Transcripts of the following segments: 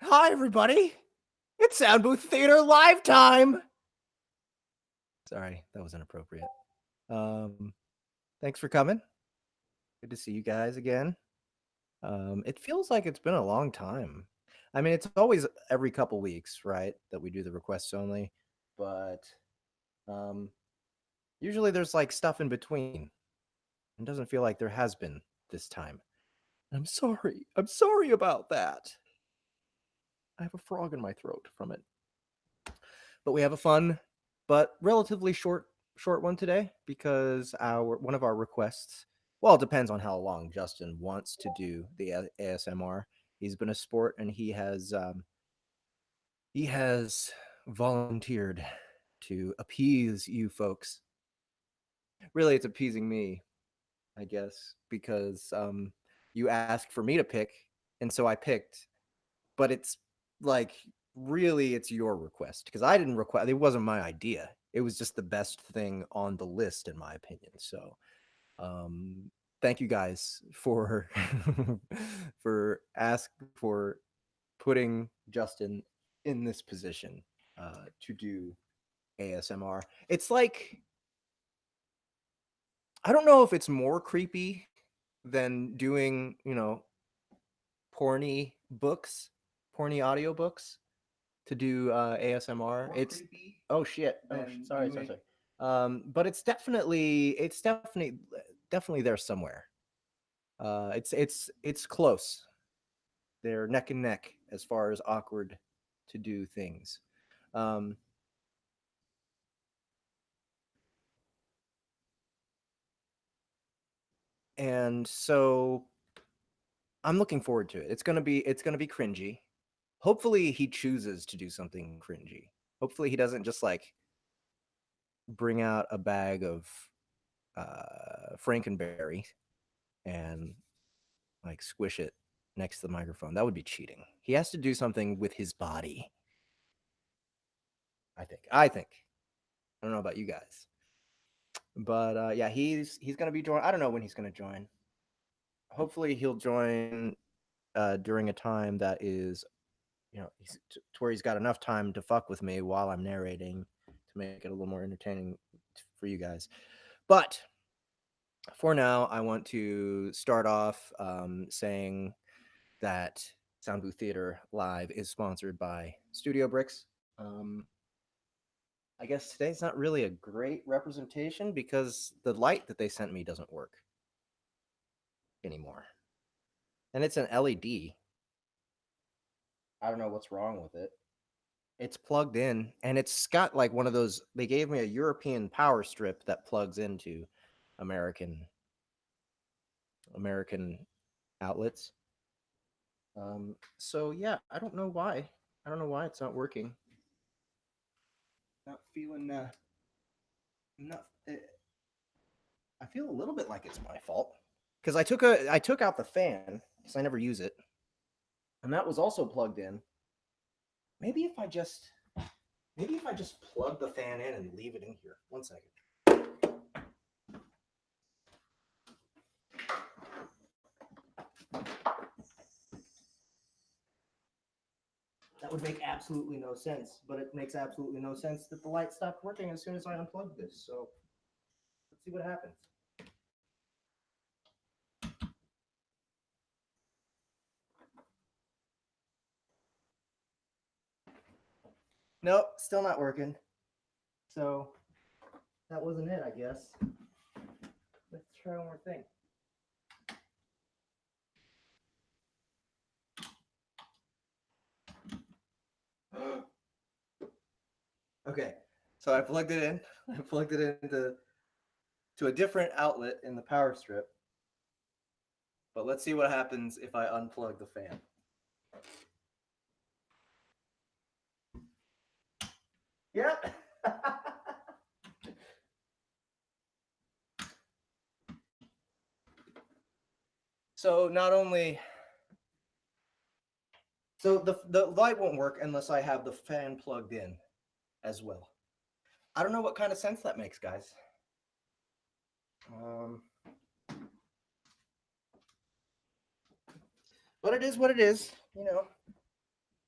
Hi, everybody. It's Sound Booth Theater live time. Sorry, that was inappropriate. Um, Thanks for coming. Good to see you guys again. It feels like it's been a long time. I mean, it's always every couple weeks, right, that we do the requests only, but um, usually there's like stuff in between. It doesn't feel like there has been this time. I'm sorry. I'm sorry about that. I have a frog in my throat from it. But we have a fun but relatively short one today because our one of our requests, well, it depends on how long Justin wants to do the ASMR. He's been a sport and he has volunteered to appease you folks. Really, it's appeasing me, I guess, because you asked for me to pick, and so I picked. But it's like really it's your request because I didn't request. It wasn't my idea. It was just the best thing on the list, in my opinion. So, um, thank you guys for for putting Justin in this position to do ASMR. It's like I don't know if it's more creepy than doing porny books, porny audiobooks to do ASMR. More it's creepy. Oh shit. Oh, sorry. But it's definitely there somewhere. It's close. They're neck and neck as far as awkward to do things. Um, and so I'm looking forward to it. It's gonna be cringy. Hopefully he chooses to do something cringy. Hopefully he doesn't just like bring out a bag of Frankenberry and like squish it next to the microphone. That would be cheating. He has to do something with his body. I think. I don't know about you guys, but yeah, he's gonna be join. I don't know when he's gonna join. Hopefully, he'll join during a time that is, to where he's got enough time to fuck with me while I'm narrating to make it a little more entertaining for you guys. But for now, I want to start off saying that Sound Booth Theater Live is sponsored by Studio Bricks. I guess today's not really a great representation because the light that they sent me doesn't work anymore. And it's an LED. I don't know what's wrong with it. It's plugged in and it's got like one of those. They gave me a European power strip that plugs into American American outlets. So yeah, I don't know why. I don't know why it's not working. Not feeling not I feel a little bit like it's my fault because I took out the fan because I never use it, and that was also plugged in. Maybe if I just plug the fan in and leave it in here. 1 second. That would make absolutely no sense, but it makes absolutely no sense that the light stopped working as soon as I unplugged this. So let's see what happens. Nope, still not working. So that wasn't it, I guess. Let's try one more thing. Okay, so I plugged it in. I plugged it into a different outlet in the power strip. But let's see what happens if I unplug the fan. Yep. So not only the light won't work unless I have the fan plugged in as well. I don't know what kind of sense that makes, guys. Um, But it is what it is. You know,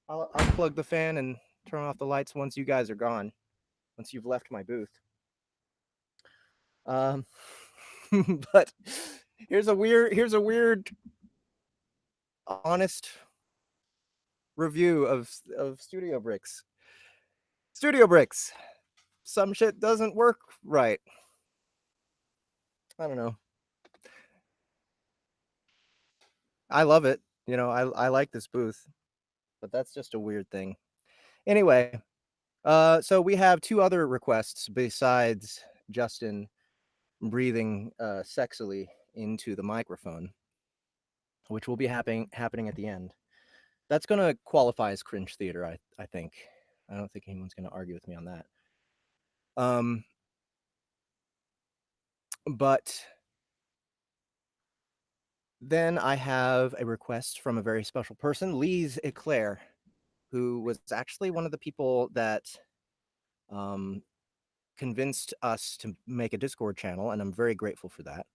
I'll plug the fan and turn off the lights once you guys are gone. Once you've left my booth. Um, but here's a weird, honest review of Studio Bricks. Studio Bricks. Some shit doesn't work right. I don't know. I love it. You know, I like this booth, but that's just a weird thing. Anyway, so we have two other requests besides Justin breathing sexily into the microphone, which will be happening at the end. That's gonna qualify as cringe theater, I think. I don't think anyone's gonna argue with me on that. Um, but then I have a request from a very special person, Lise Eclaire, who was actually one of the people that um, convinced us to make a Discord channel, and I'm very grateful for that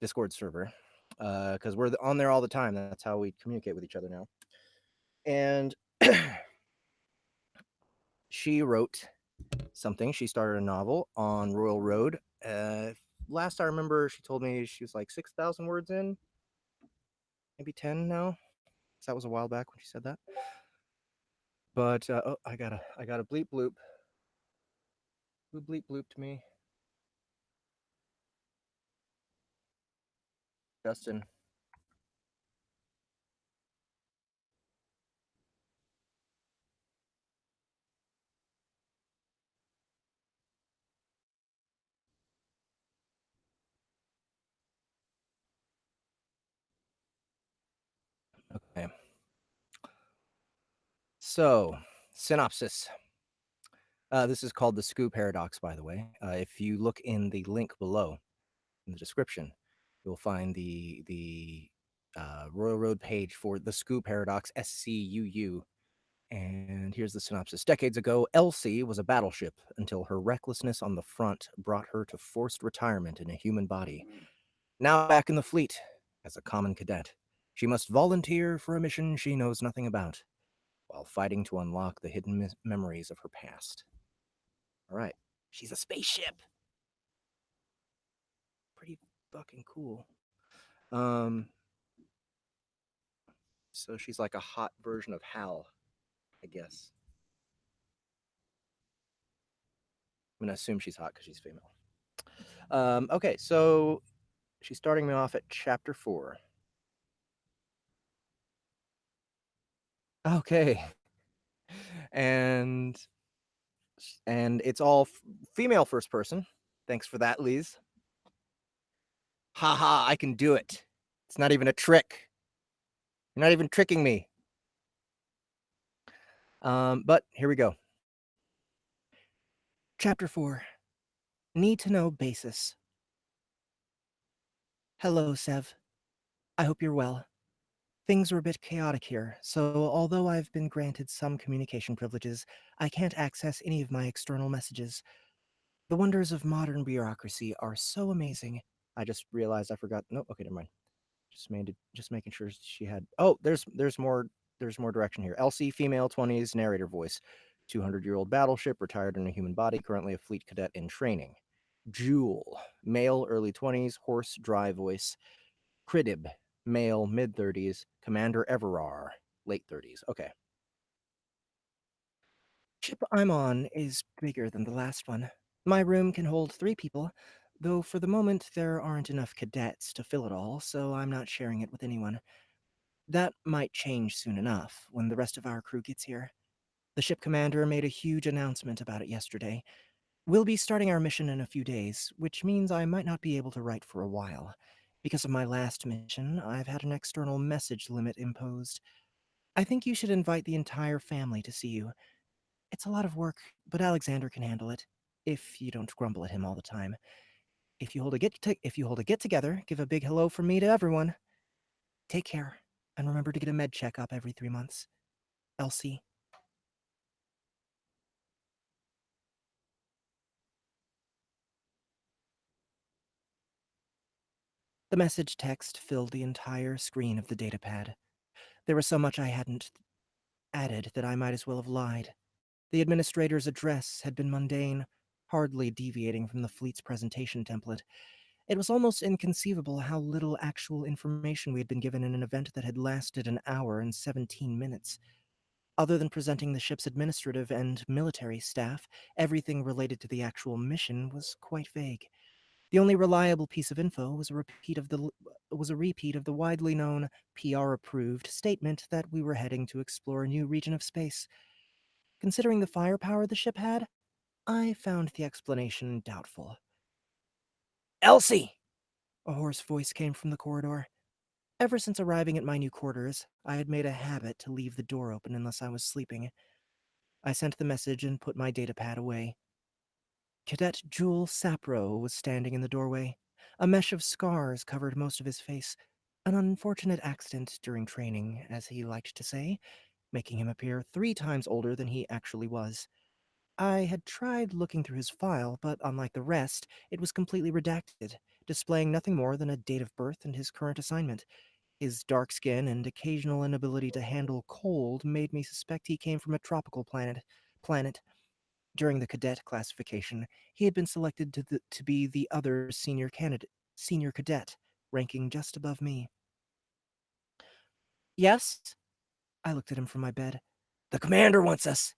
Discord server because we're on there all the time. That's how we communicate with each other now. And she wrote something. She started a novel on Royal Road. Last I remember, she told me she was like 6,000 words in, maybe 10 now. So that was a while back when she said that. But oh, I got a bleep bloop. Who bleep blooped me? Justin. Okay. So, synopsis. This is called the Scuu paradox, by the way. If you look in the link below in the description, you'll find the Royal Road page for the Scuu paradox, SCUU. And here's the synopsis. Decades ago, Elsie was a battleship until her recklessness on the front brought her to forced retirement in a human body. Now back in the fleet as a common cadet, she must volunteer for a mission she knows nothing about while fighting to unlock the hidden memories of her past. All right. She's a spaceship. Pretty fucking cool. Um, so she's like a hot version of Hal, I guess. I'm gonna assume she's hot because she's female. Okay, so she's starting me off at chapter 4. Okay, and it's all female first person. Thanks for that, Lise. Haha, I can do it. It's not even a trick. You're not even tricking me. But here we go. Chapter 4. Need to know basis. Hello, Sev. I hope you're well. Things are a bit chaotic here, so although I've been granted some communication privileges, I can't access any of my external messages. The wonders of modern bureaucracy are so amazing. I just realized I forgot. No, okay, never mind. Just making sure she had. Oh, there's more direction here. Elsie, female, 20s, narrator voice, 200-year-old battleship, retired in a human body, currently a fleet cadet in training. Jewel, male, early 20s, horse, dry voice. Cridib, male, mid 30s. Commander Everar, late 30s. Okay. Ship I'm on is bigger than the last one. My room can hold 3 people, though for the moment there aren't enough cadets to fill it all, so I'm not sharing it with anyone. That might change soon enough when the rest of our crew gets here. The ship commander made a huge announcement about it yesterday. We'll be starting our mission in a few days, which means I might not be able to write for a while. Because of my last mission, I've had an external message limit imposed. I think you should invite the entire family to see you. It's a lot of work, but Alexander can handle it, if you don't grumble at him all the time. If you hold a get together, give a big hello from me to everyone. Take care, and remember to get a med checkup every 3 months. Elsie. The message text filled the entire screen of the datapad. There was so much I hadn't added that I might as well have lied. The administrator's address had been mundane, hardly deviating from the fleet's presentation template. It was almost inconceivable how little actual information we had been given in an event that had lasted an hour and 17 minutes. Other than presenting the ship's administrative and military staff, everything related to the actual mission was quite vague. The only reliable piece of info was a repeat of the widely known PR-approved statement that we were heading to explore a new region of space. Considering the firepower the ship had, I found the explanation doubtful. Elsie! A hoarse voice came from the corridor. Ever since arriving at my new quarters, I had made a habit to leave the door open unless I was sleeping. I sent the message and put my datapad away. Cadet Jewel Sapro was standing in the doorway. A mesh of scars covered most of his face. An unfortunate accident during training, as he liked to say, making him appear 3 times older than he actually was. I had tried looking through his file, but unlike the rest, it was completely redacted, displaying nothing more than a date of birth and his current assignment. His dark skin and occasional inability to handle cold made me suspect he came from a tropical planet. During the cadet classification, he had been selected to be the other senior cadet, ranking just above me. Yes? I looked at him from my bed. The commander wants us,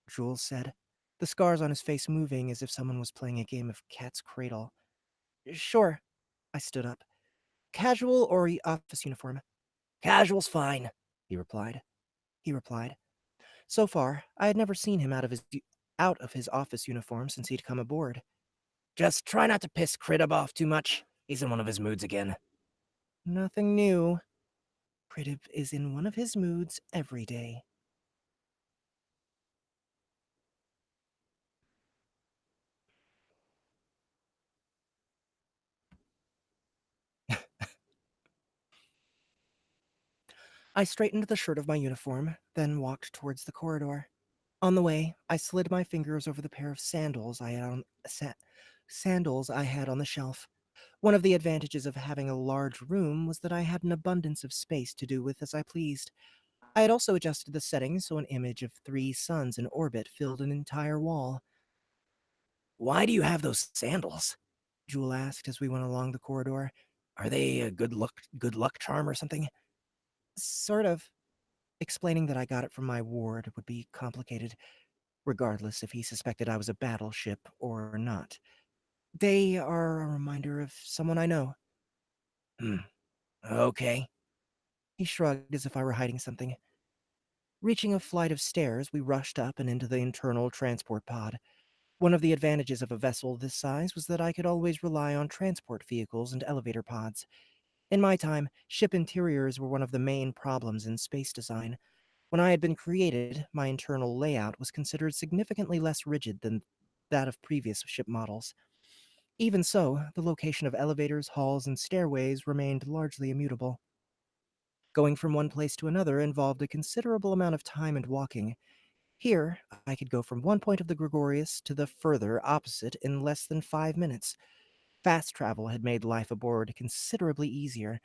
Jules said, the scars on his face moving as if someone was playing a game of cat's cradle. Sure. I stood up. Casual or office uniform? Casual's fine, he replied. He replied. So far, I had never seen him out of his office uniform since he'd come aboard. Just try not to piss Crittib off too much. He's in one of his moods again. Nothing new. Crittib is in one of his moods every day. I straightened the shirt of my uniform, then walked towards the corridor. On the way, I slid my fingers over the pair of sandals I had on the shelf. One of the advantages of having a large room was that I had an abundance of space to do with as I pleased. I had also adjusted the settings so an image of 3 suns in orbit filled an entire wall. Why do you have those sandals? Jewel asked as we went along the corridor. Are they a good luck charm or something? Sort of. Explaining that I got it from my ward would be complicated, regardless if he suspected I was a battleship or not. They are a reminder of someone I know. Hmm. Okay. He shrugged as if I were hiding something. Reaching a flight of stairs, we rushed up and into the internal transport pod. One of the advantages of a vessel this size was that I could always rely on transport vehicles and elevator pods. In my time, ship interiors were one of the main problems in space design. When I had been created, my internal layout was considered significantly less rigid than that of previous ship models. Even so, the location of elevators, halls, and stairways remained largely immutable. Going from one place to another involved a considerable amount of time and walking. Here, I could go from one point of the Gregorius to the further opposite in less than 5 minutes. Fast travel had made life aboard considerably easier.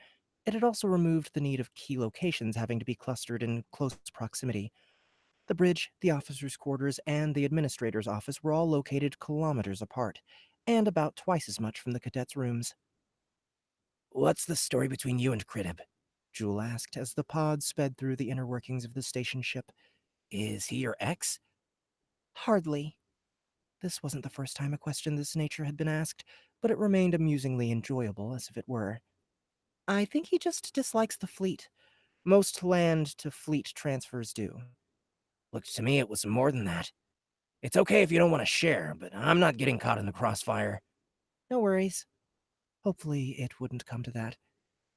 It had also removed the need of key locations having to be clustered in close proximity. The bridge, the officers' quarters, and the administrator's office were all located kilometers apart, and about twice as much from the cadets' rooms. What's the story between you and Crittib? Jewel asked as the pod sped through the inner workings of the station ship. Is he your ex? Hardly. This wasn't the first time a question of this nature had been asked, but it remained amusingly enjoyable, as if it were. I think he just dislikes the fleet. Most land-to-fleet transfers do. Looked to me it was more than that. It's okay if you don't want to share, but I'm not getting caught in the crossfire. No worries. Hopefully it wouldn't come to that.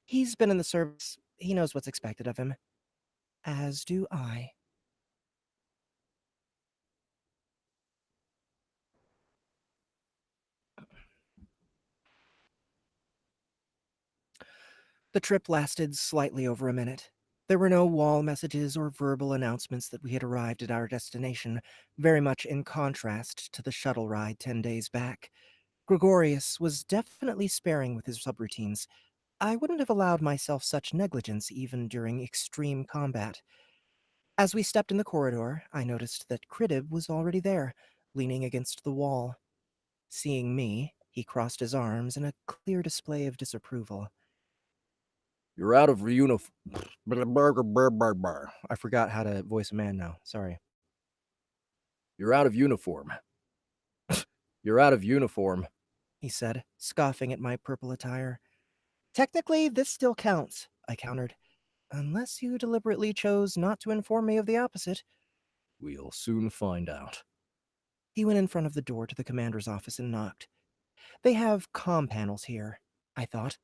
He's been in the service. He knows what's expected of him. As do I. The trip lasted slightly over a minute. There were no wall messages or verbal announcements that we had arrived at our destination, very much in contrast to the shuttle ride 10 days back. Gregorius was definitely sparing with his subroutines. I wouldn't have allowed myself such negligence even during extreme combat. As we stepped in the corridor, I noticed that Cridib was already there, leaning against the wall. Seeing me, he crossed his arms in a clear display of disapproval. You're out of uniform. I forgot how to voice a man now. Sorry. You're out of uniform. You're out of uniform, he said, scoffing at my purple attire. Technically, this still counts, I countered. Unless you deliberately chose not to inform me of the opposite. We'll soon find out. He went in front of the door to the commander's office and knocked. They have comm panels here, I thought.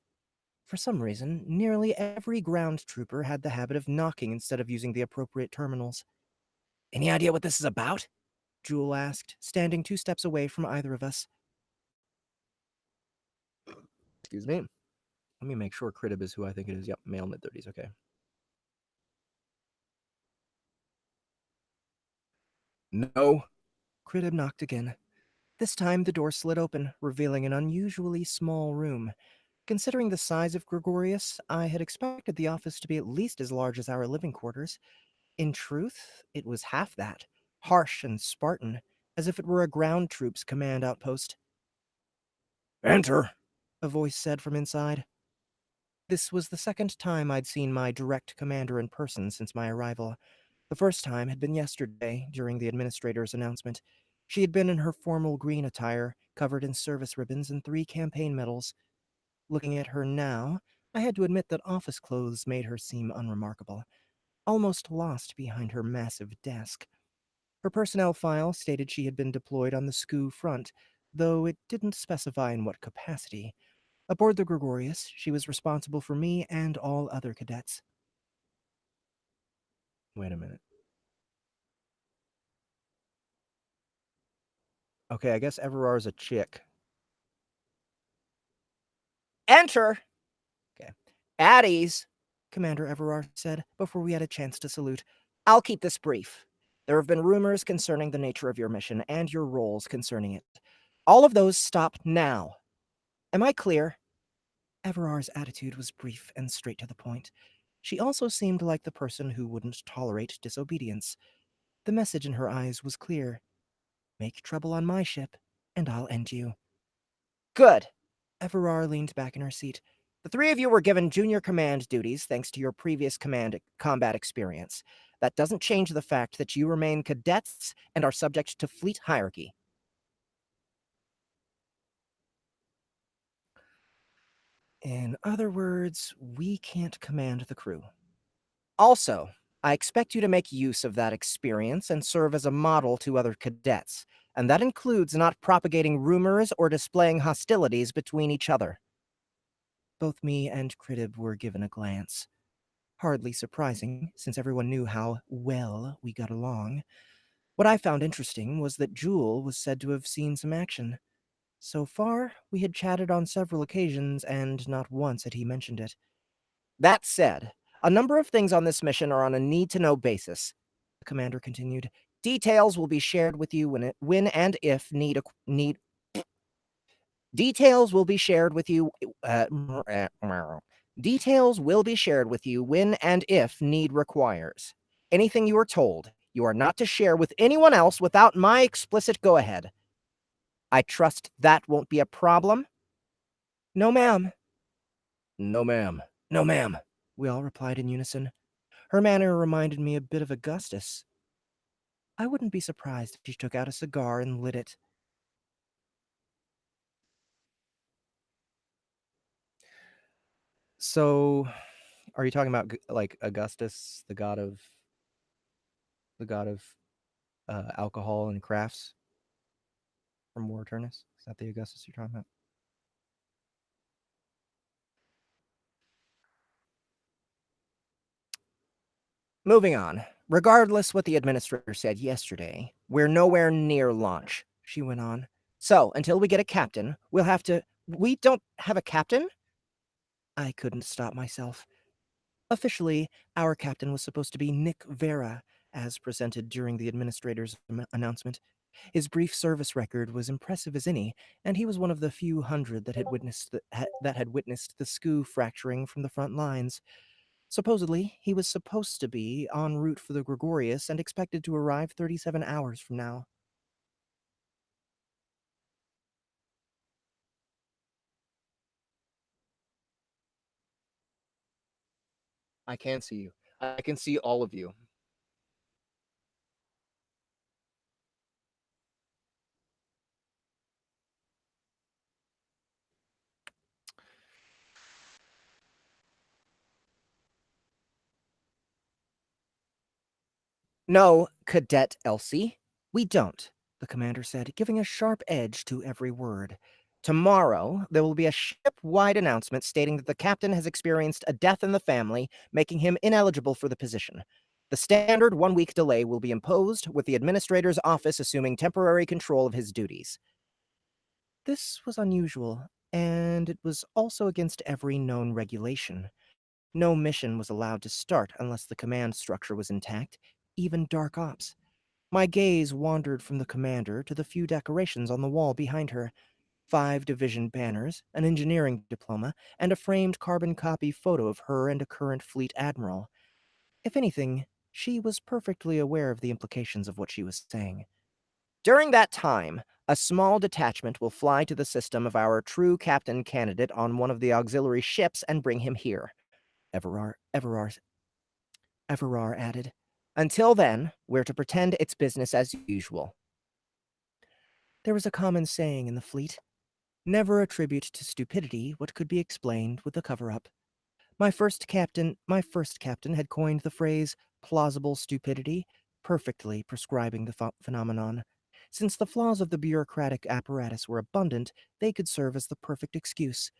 For some reason, nearly every ground trooper had the habit of knocking instead of using the appropriate terminals. Any idea what this is about? Jewel asked, standing 2 steps away from either of us. Excuse me. Let me make sure Cridib is who I think it is. Yep, male mid-30s, okay. No. Cridib knocked again. This time the door slid open, revealing an unusually small room. Considering the size of Gregorius, I had expected the office to be at least as large as our living quarters. In truth, it was half that, harsh and Spartan, as if it were a ground troops command outpost. Enter, a voice said from inside. This was the second time I'd seen my direct commander in person since my arrival. The first time had been yesterday, during the administrator's announcement. She had been in her formal green attire, covered in service ribbons and 3 campaign medals. Looking at her now, I had to admit that office clothes made her seem unremarkable, almost lost behind her massive desk. Her personnel file stated she had been deployed on the Scuu front, though it didn't specify in what capacity. Aboard the Gregorius, she was responsible for me and all other cadets. Wait a minute. Okay, I guess Everar's a chick. Enter! Okay. At ease, Commander Everard said before we had a chance to salute. I'll keep this brief. There have been rumors concerning the nature of your mission and your roles concerning it. All of those stop now. Am I clear? Everard's attitude was brief and straight to the point. She also seemed like the person who wouldn't tolerate disobedience. The message in her eyes was clear. Make trouble on my ship, and I'll end you. Good. Everard leaned back in her seat. The 3 of you were given junior command duties thanks to your previous combat experience. That doesn't change the fact that you remain cadets and are subject to fleet hierarchy. In other words, we can't command the crew. Also, I expect you to make use of that experience and serve as a model to other cadets, and that includes not propagating rumors or displaying hostilities between each other. Both me and Cridib were given a glance. Hardly surprising, since everyone knew how well we got along. What I found interesting was that Jewel was said to have seen some action. So far, we had chatted on several occasions, and not once had he mentioned it. That said, a number of things on this mission are on a need-to-know basis, the commander continued. Details will be shared with you when and if need. Details will be shared with you. Details will be shared with you when and if need requires. Anything you are told, you are not to share with anyone else without my explicit go-ahead. I trust that won't be a problem? No, ma'am. No, ma'am. No, ma'am. We all replied in unison. Her manner reminded me a bit of Augustus. I wouldn't be surprised if she took out a cigar and lit it. So, are you talking about like Augustus, the god of alcohol and crafts from War Eternus? Is that the Augustus you're talking about? Moving on. Regardless what the administrator said yesterday, we're nowhere near launch, she went on. So, until we get a captain, we'll have to. We don't have a captain? I couldn't stop myself. Officially, our captain was supposed to be Nick Vera, as presented during the administrator's announcement. His brief service record was impressive as any, and he was one of the few hundred that had witnessed the Scuu fracturing from the front lines. Supposedly, he was supposed to be en route for the Gregorius and expected to arrive 37 hours from now. I can see you. I can see all of you. No, Cadet Elsie, we don't, the commander said, giving a sharp edge to every word. Tomorrow, there will be a ship-wide announcement stating that the captain has experienced a death in the family, making him ineligible for the position. The standard 1-week delay will be imposed, with the administrator's office assuming temporary control of his duties. This was unusual, and it was also against every known regulation. No mission was allowed to start unless the command structure was intact, even dark ops. My gaze wandered from the commander to the few decorations on the wall behind her: 5 division banners, an engineering diploma, and a framed carbon copy photo of her and a current fleet admiral. If anything, she was perfectly aware of the implications of what she was saying. During that time, a small detachment will fly to the system of our true captain candidate on one of the auxiliary ships and bring him here. Everar added. Until then, we're to pretend it's business as usual. There was a common saying in the fleet: never attribute to stupidity what could be explained with a cover-up. My first captain had coined the phrase plausible stupidity, perfectly prescribing the phenomenon. Since the flaws of the bureaucratic apparatus were abundant, they could serve as the perfect excuse.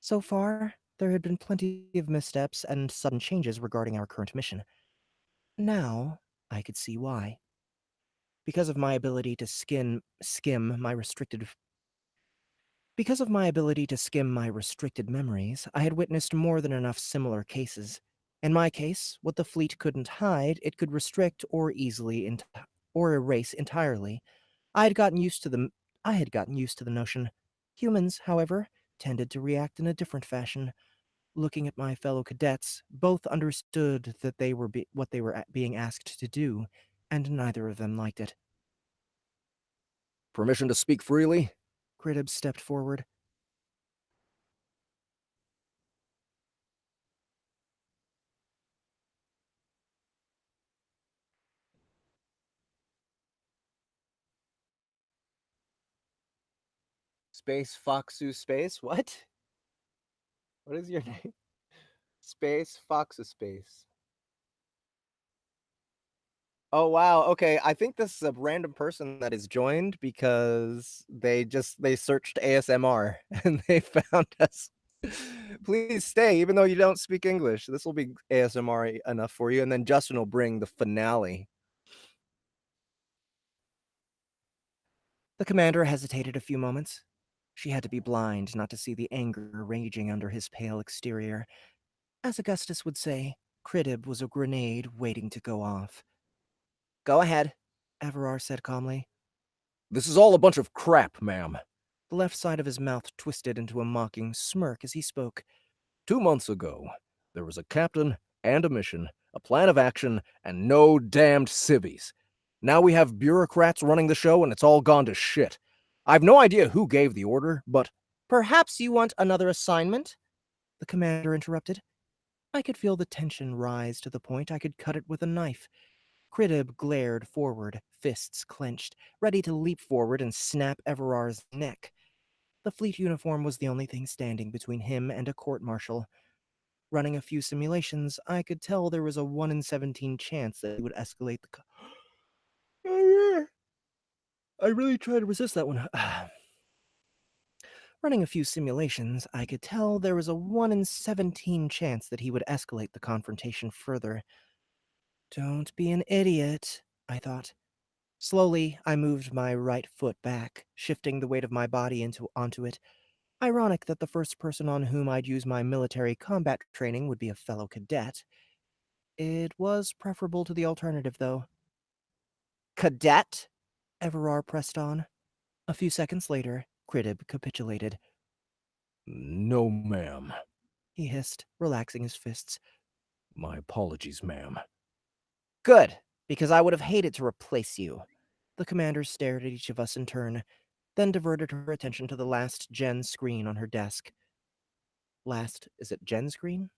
So far, there had been plenty of missteps and sudden changes regarding our current mission. Now, I could see why. Because of my ability to skim my restricted Because of my ability to skim my restricted memories, I had witnessed more than enough similar cases. In my case, what the fleet couldn't hide, it could restrict or erase entirely. I had gotten used to the I had gotten used to the notion. Humans, however, tended to react in a different fashion. Looking at my fellow cadets, both understood that what they were being asked to do, and neither of them liked it. Permission to speak freely? Crittib stepped forward. Space Foxu Space? What? What is your name? Space Foxu Space. Oh wow, okay. I think this is a random person that is joined because they searched ASMR and they found us. Please stay, even though you don't speak English. This will be ASMR enough for you, and then Justin will bring the finale. The commander hesitated a few moments. She had to be blind not to see the anger raging under his pale exterior. As Augustus would say, Crittib was a grenade waiting to go off. Go ahead, Everar said calmly. This is all a bunch of crap, ma'am. The left side of his mouth twisted into a mocking smirk as he spoke. 2 months ago, there was a captain and a mission, a plan of action, and no damned civvies. Now we have bureaucrats running the show and it's all gone to shit. I've no idea who gave the order, but... Perhaps you want another assignment? The commander interrupted. I could feel the tension rise to the point I could cut it with a knife. Crittib glared forward, fists clenched, ready to leap forward and snap Everar's neck. The fleet uniform was the only thing standing between him and a court-martial. Running a few simulations, I could tell there was a 1 in 17 chance that he would escalate the... I really tried to resist that one. Running a few simulations, I could tell there was a 1 in 17 chance that he would escalate the confrontation further. Don't be an idiot, I thought. Slowly, I moved my right foot back, shifting the weight of my body onto it. Ironic that the first person on whom I'd use my military combat training would be a fellow cadet. It was preferable to the alternative, though. Cadet? Everard pressed on. A few seconds later, Crittib capitulated. No, ma'am, he hissed, relaxing his fists. My apologies, ma'am. Good, because I would have hated to replace you. The commander stared at each of us in turn, then diverted her attention to the last gen screen on her desk. Is it gen screen?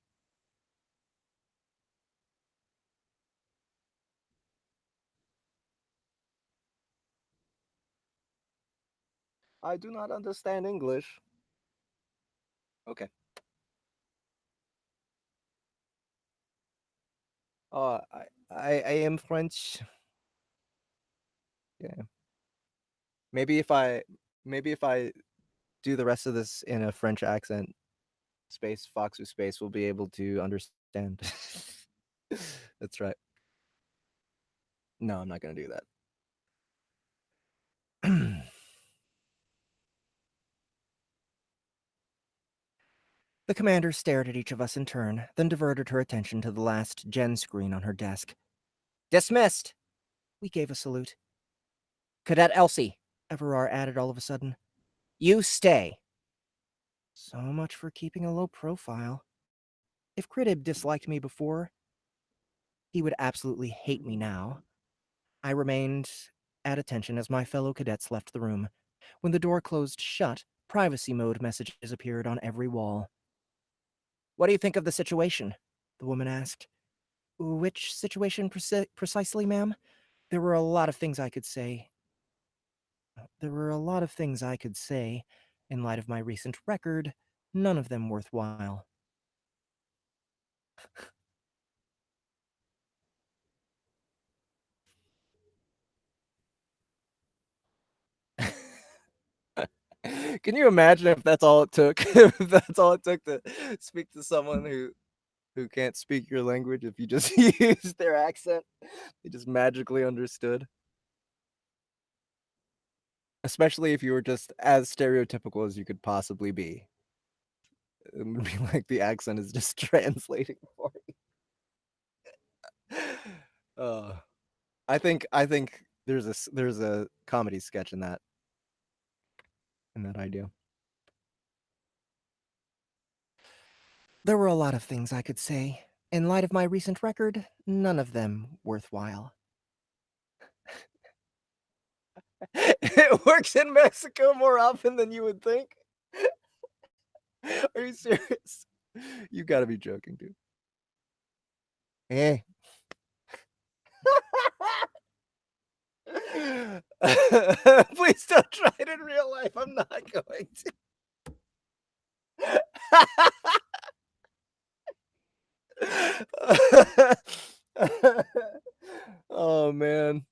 I do not understand English. Okay. Uh, I am French. Yeah. Maybe if I do the rest of this in a French accent, space Foxu space will be able to understand. That's right. No, I'm not gonna do that. The commander stared at each of us in turn, then diverted her attention to the last gen screen on her desk. Dismissed! We gave a salute. Cadet Elsie, Everard added all of a sudden. You stay. So much for keeping a low profile. If Crittib disliked me before, he would absolutely hate me now. I remained at attention as my fellow cadets left the room. When the door closed shut, privacy mode messages appeared on every wall. What do you think of the situation? The woman asked. Which situation precisely, ma'am? There were a lot of things I could say. In light of my recent record, none of them worthwhile. Can you imagine if that's all it took? If that's all it took to speak to someone who can't speak your language, if you just used their accent, they just magically understood. Especially if you were just as stereotypical as you could possibly be. It would be like the accent is just translating for you. Uh, I think there's a comedy sketch in that idea. There were a lot of things I could say. In light of my recent record, none of them worthwhile. It works in Mexico more often than you would think. Are you serious? You gotta be joking, dude. Hey. Please don't try it in real life. I'm not going to. Oh man.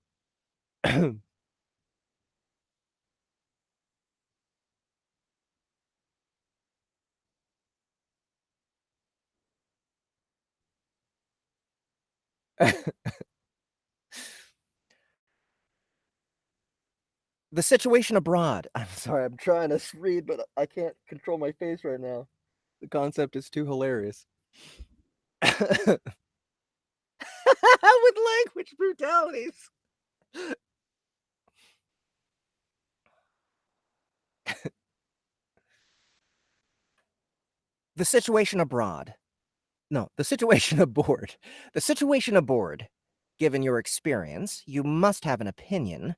The situation abroad. I'm sorry, I'm trying to read, but I can't control my face right now. The concept is too hilarious. With language brutalities. The situation abroad. No, the situation aboard. The situation aboard. Given your experience, you must have an opinion.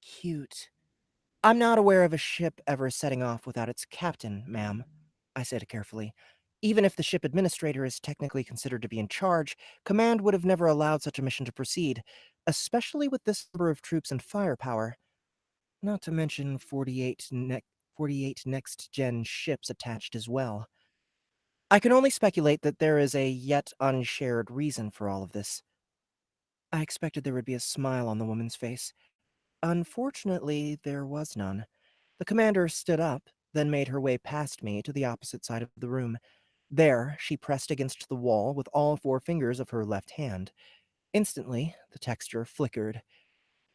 Cute. I'm not aware of a ship ever setting off without its captain, ma'am, I said carefully. Even if the ship administrator is technically considered to be in charge, command would have never allowed such a mission to proceed, especially with this number of troops and firepower. Not to mention 48 next-gen ships attached as well. I can only speculate that there is a yet unshared reason for all of this. I expected there would be a smile on the woman's face. Unfortunately, there was none. The commander stood up, then made her way past me to the opposite side of the room. There, she pressed against the wall with all four fingers of her left hand. Instantly, the texture flickered,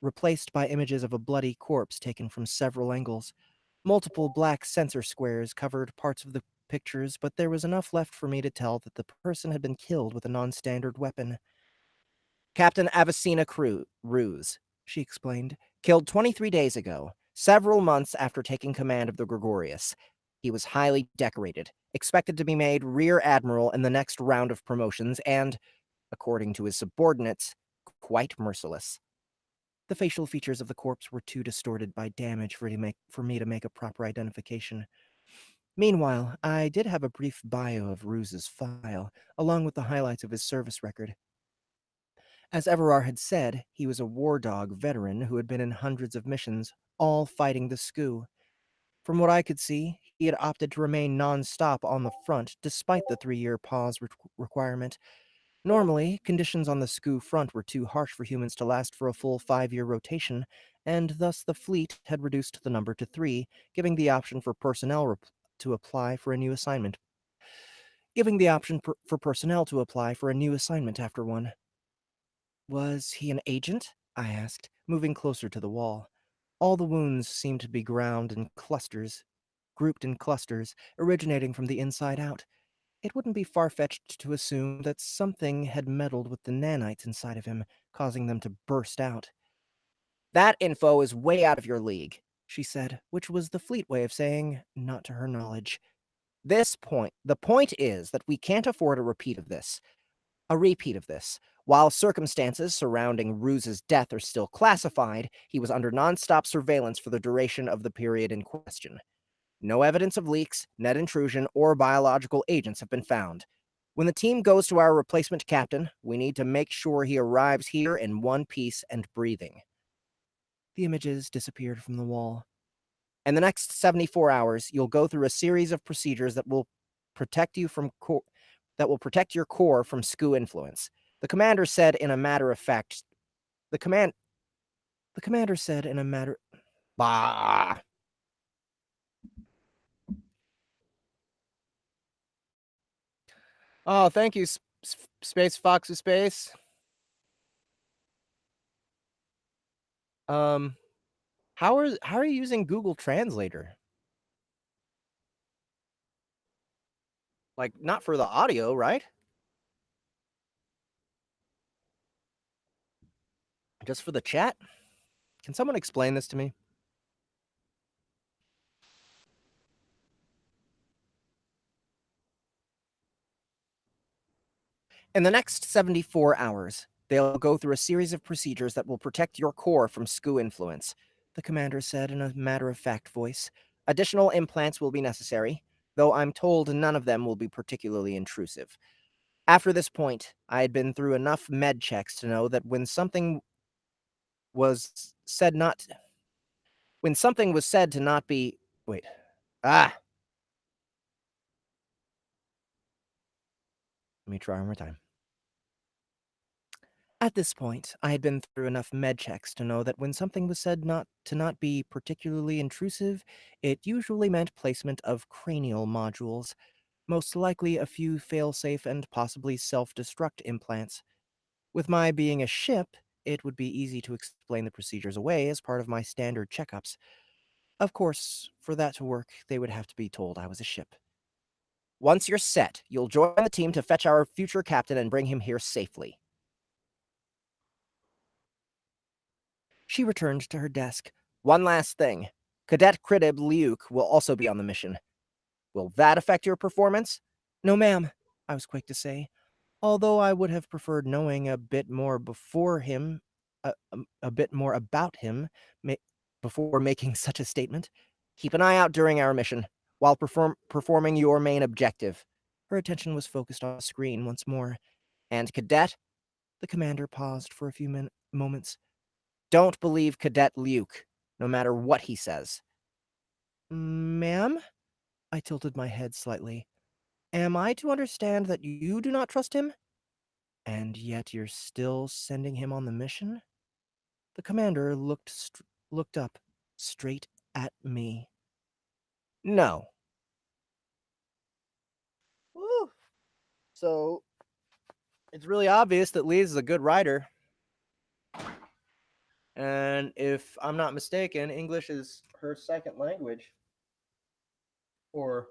replaced by images of a bloody corpse taken from several angles. Multiple black sensor squares covered parts of the pictures, but there was enough left for me to tell that the person had been killed with a non-standard weapon. Captain Avicina Ruse, she explained, Killed 23 days ago, several months after taking command of the Gregorius. He was highly decorated, expected to be made Rear Admiral in the next round of promotions, and, according to his subordinates, quite merciless. The facial features of the corpse were too distorted by damage for me to make a proper identification. Meanwhile, I did have a brief bio of Ruse's file, along with the highlights of his service record. As Everar had said, he was a war dog veteran who had been in hundreds of missions, all fighting the Scuu. From what I could see, he had opted to remain non-stop on the front despite the 3-year pause requirement. Normally, conditions on the Scuu front were too harsh for humans to last for a full 5-year rotation, and thus the fleet had reduced the number to 3, giving the option for personnel to apply for a new assignment. For personnel to apply for a new assignment after one. Was he an agent? I asked, moving closer to the wall. All the wounds seemed to be grouped in clusters, originating from the inside out. It wouldn't be far-fetched to assume that something had meddled with the nanites inside of him, causing them to burst out. That info is way out of your league, she said, which was the fleet way of saying, not to her knowledge. The point is that we can't afford a repeat of this. While circumstances surrounding Ruse's death are still classified, he was under non-stop surveillance for the duration of the period in question. No evidence of leaks, net intrusion, or biological agents have been found. When the team goes to our replacement captain, we need to make sure he arrives here in one piece and breathing. The images disappeared from the wall. In the next 74 hours, you'll go through a series of procedures that will protect your core from Scuu influence. The commander said in a matter of fact. The commander said in a matter. Bah. Oh, thank you, Space Fox of Space. How are you using Google Translator? Like, not for the audio, right? Just for the chat? Can someone explain this to me? In the next 74 hours, they'll go through a series of procedures that will protect your core from Scuu influence, the commander said in a matter-of-fact voice. Additional implants will be necessary, though I'm told none of them will be particularly intrusive. After this point, I had been through enough med checks to know that when something was said to not be... Wait. Let me try one more time. At this point, I had been through enough med checks to know that when something was said not be particularly intrusive, it usually meant placement of cranial modules, most likely a few fail-safe and possibly self-destruct implants. With my being a ship, it would be easy to explain the procedures away as part of my standard checkups. Of course, for that to work, they would have to be told I was a ship. Once you're set, you'll join the team to fetch our future captain and bring him here safely. She returned to her desk. One last thing. Cadet Kridib Liuk will also be on the mission. Will that affect your performance? No, ma'am, I was quick to say, although I would have preferred knowing a bit more about him before making such a statement. Keep an eye out during our mission, while performing your main objective. Her attention was focused on the screen once more. And Cadet? The commander paused for a few moments. Don't believe Cadet Luke, no matter what he says. Ma'am? I tilted my head slightly. Am I to understand that you do not trust him? And yet you're still sending him on the mission? The commander looked up, straight at me. No. Woo. So, it's really obvious that Lise is a good writer. And if I'm not mistaken, English is her second language. Or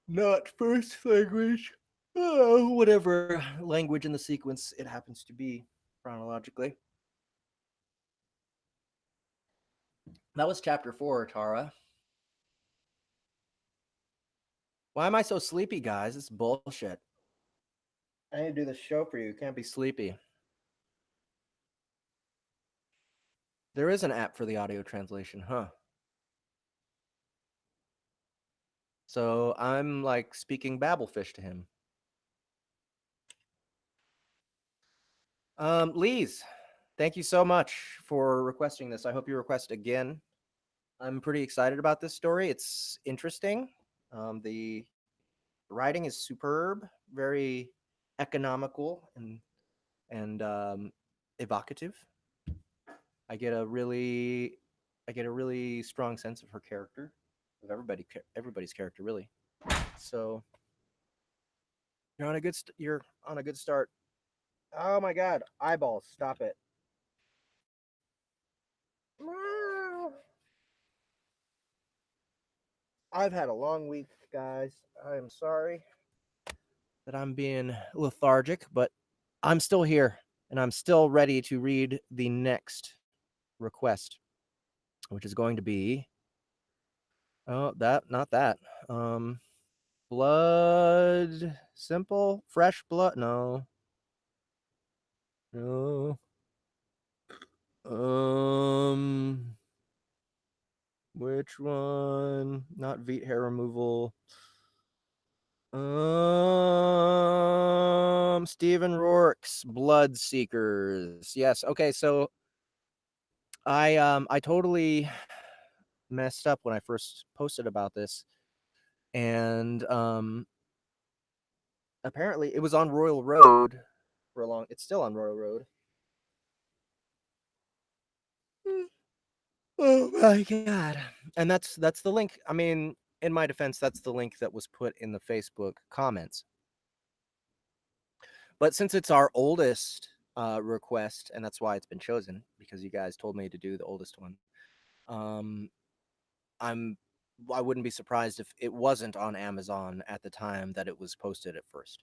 not first language. Whatever language in the sequence it happens to be chronologically. That was chapter 4, Tara. Why am I so sleepy, guys? It's bullshit. I need to do this show for you. Can't be sleepy. There is an app for the audio translation, huh? So I'm like speaking Babelfish to him. Lise, thank you so much for requesting this. I hope you request again. I'm pretty excited about this story. It's interesting. The writing is superb, very economical and evocative. I get a really strong sense of her character, of everybody's character, really. So you're on a good start. Oh my God, eyeballs! Stop it. I've had a long week, guys. I am sorry that I'm being lethargic, but I'm still here and I'm still ready to read the next request, which is going to be not that. Blood simple, fresh blood. No. No. Which one? Not Veet hair removal. Stephen Roark's Blood Seekers. Yes. Okay, so I totally messed up when I first posted about this. And apparently it was on Royal Road for a long it's still on Royal Road. Oh my God. And that's the link. I mean, in my defense, that's the link that was put in the Facebook comments. But since it's our oldest request, and that's why it's been chosen, because you guys told me to do the oldest one, um, I wouldn't be surprised if it wasn't on Amazon at the time that it was posted at first.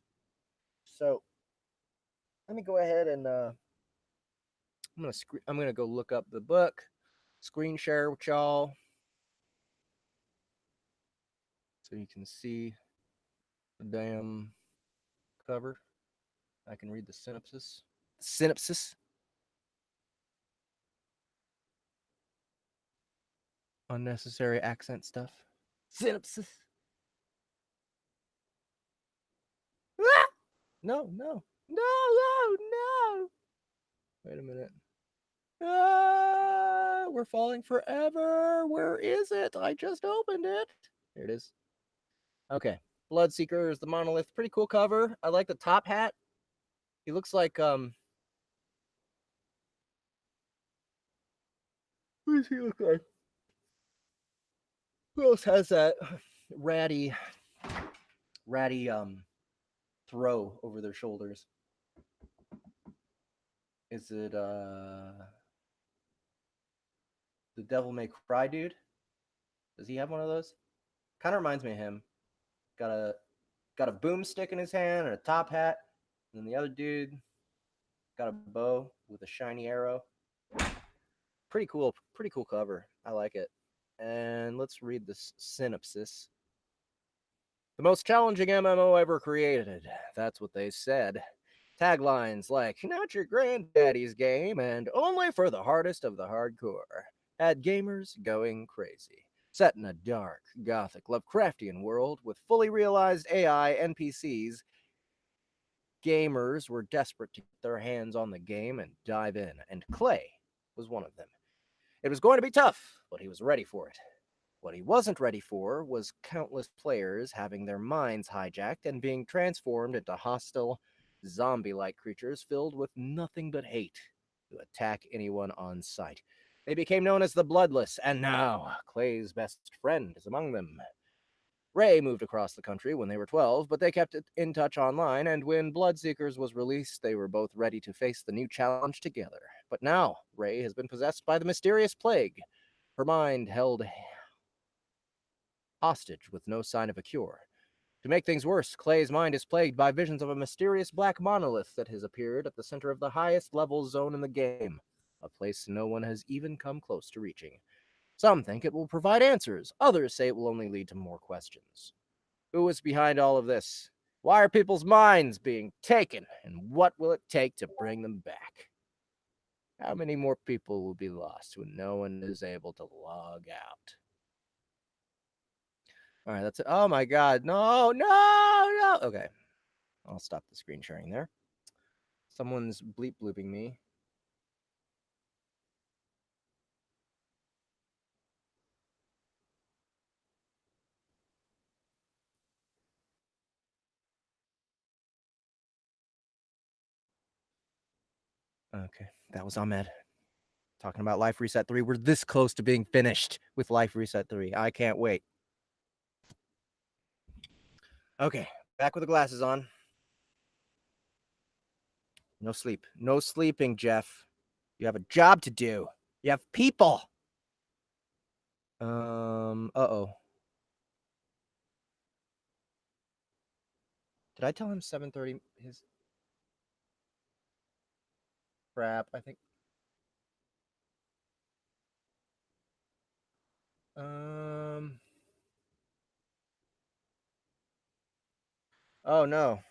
So let me go ahead and I'm gonna go look up the book, screen share with y'all, so you can see the damn cover. I can read the synopsis. Synopsis. Unnecessary accent stuff. Synopsis. Ah! No, no, no, no, no. Wait a minute. Ah, we're falling forever. Where is it? I just opened it. Here it is. Okay. Bloodseeker is the monolith. Pretty cool cover. I like the top hat. He looks like Who does he look like? Who else has that ratty throw over their shoulders? Is it the Devil May Cry dude? Does he have one of those? Kind of reminds me of him. Got a boomstick in his hand and a top hat. And then the other dude got a bow with a shiny arrow. Pretty cool cover. I like it. And let's read this synopsis. The most challenging MMO ever created. That's what they said. Taglines like, not your granddaddy's game, and only for the hardest of the hardcore, had gamers going crazy. Set in a dark, gothic, Lovecraftian world with fully realized AI NPCs, gamers were desperate to get their hands on the game and dive in, and Clay was one of them. It was going to be tough, but he was ready for it. What he wasn't ready for was countless players having their minds hijacked and being transformed into hostile, zombie-like creatures filled with nothing but hate to attack anyone on sight. They became known as the Bloodless, and now Clay's best friend is among them. Ray moved across the country when they were 12, but they kept in touch online, and when Bloodseekers was released, they were both ready to face the new challenge together. But now, Ray has been possessed by the mysterious plague, her mind held hostage with no sign of a cure. To make things worse, Clay's mind is plagued by visions of a mysterious black monolith that has appeared at the center of the highest level zone in the game, a place no one has even come close to reaching. Some think it will provide answers. Others say it will only lead to more questions. Who is behind all of this? Why are people's minds being taken? And what will it take to bring them back? How many more people will be lost when no one is able to log out? All right, that's it. Oh my God. No, no, no. Okay. I'll stop the screen sharing there. Someone's bleep blooping me. Okay, that was Ahmed. Talking about Life Reset 3. We're this close to being finished with Life Reset 3. I can't wait. Okay, back with the glasses on. No sleep. No sleeping, Jeff. You have a job to do. You have people. Uh-oh. Did I tell him 7:30 his crap, I think? Oh no.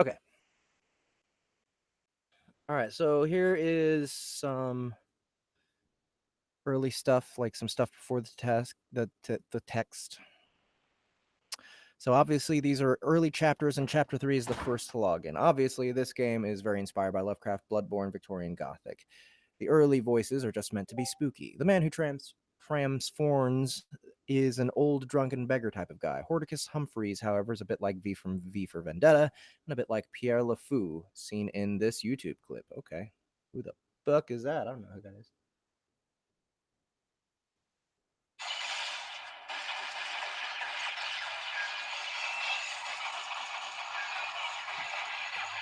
Okay. All right, so here is some early stuff, like some stuff before the task, the text. So obviously these are early chapters, and chapter 3 is the first to log in. Obviously, this game is very inspired by Lovecraft, Bloodborne, Victorian Gothic. The early voices are just meant to be spooky. The man who transforms is an old drunken beggar type of guy. Hordicus Humphreys, however, is a bit like V from V for Vendetta, and a bit like Pierre LeFou, seen in this YouTube clip. Okay. Who the fuck is that? I don't know who that is.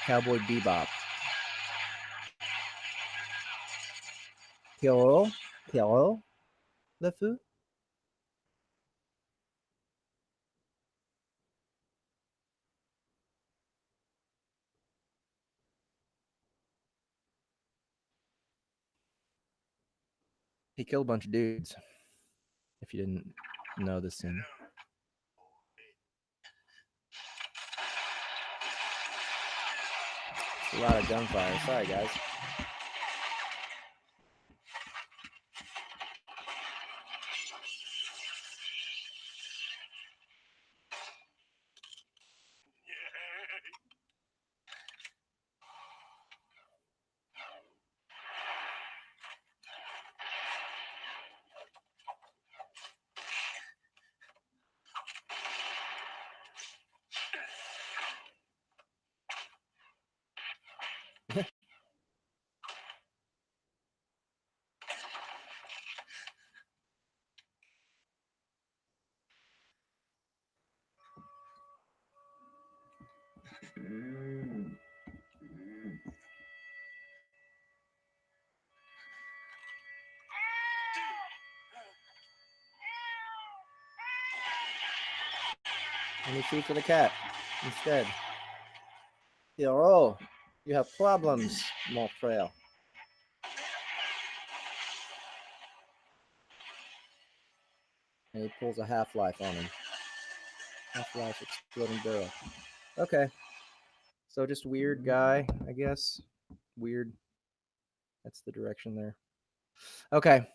Cowboy Bebop. Pierre LeFou? He killed a bunch of dudes. If you didn't know this scene. It's a lot of gunfire. Sorry, guys. And he shoots at the cat instead. Oh, you have problems, mon frère. And he pulls a Half-Life on him. Half-Life exploding barrel. Okay. So just weird guy, I guess. Weird. That's the direction there. Okay.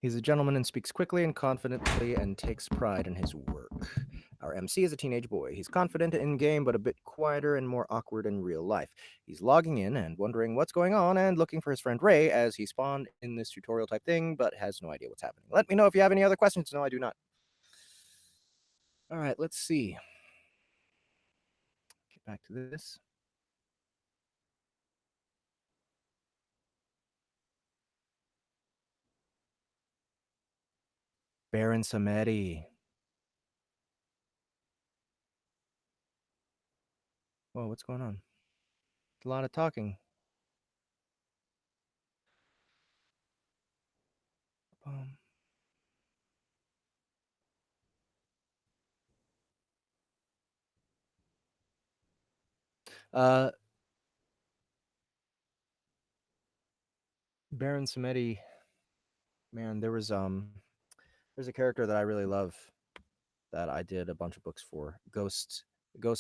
He's a gentleman and speaks quickly and confidently and takes pride in his work. Our MC is a teenage boy. He's confident in game, but a bit quieter and more awkward in real life. He's logging in and wondering what's going on and looking for his friend Ray as he spawned in this tutorial type thing, but has no idea what's happening. Let me know if you have any other questions. No, I do not. All right, let's see. Get back to this. Baron Samedi. Whoa, what's going on? A lot of talking. Um, uh, Baron Samedi. Man, there's a character that I really love that I did a bunch of books for. Ghosts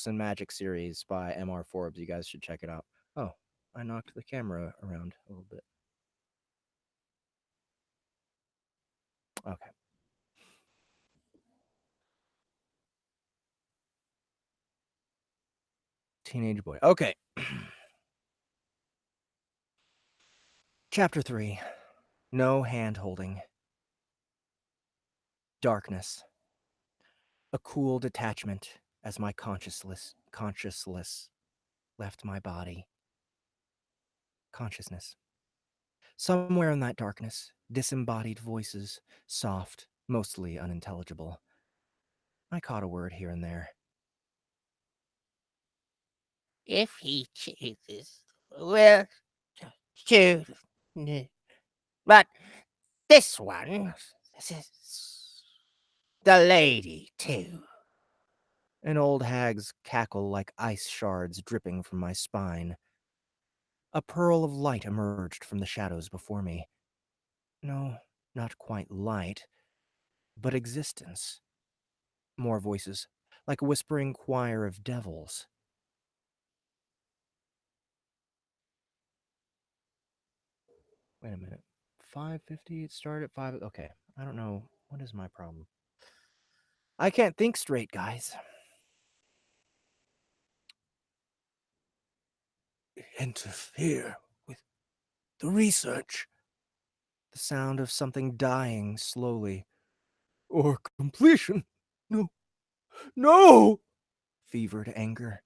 and Magic series by M.R. Forbes. You guys should check it out. Oh, I knocked the camera around a little bit. Okay. Teenage boy. Okay. Chapter 3. No hand holding. Darkness. A cool detachment as my consciousless left my body. Consciousness. Somewhere in that darkness, disembodied voices, soft, mostly unintelligible. I caught a word here and there. If he chooses, we'll choose. But this one, the lady, too. An old hag's cackle like ice shards dripping from my spine. A pearl of light emerged from the shadows before me. No, not quite light, but existence. More voices, like a whispering choir of devils. Wait a minute. 5:50, it started at 5. Okay, I don't know. What is my problem? I can't think straight, guys. Interfere with the research. The sound of something dying slowly. Or completion. No. No! Fevered anger.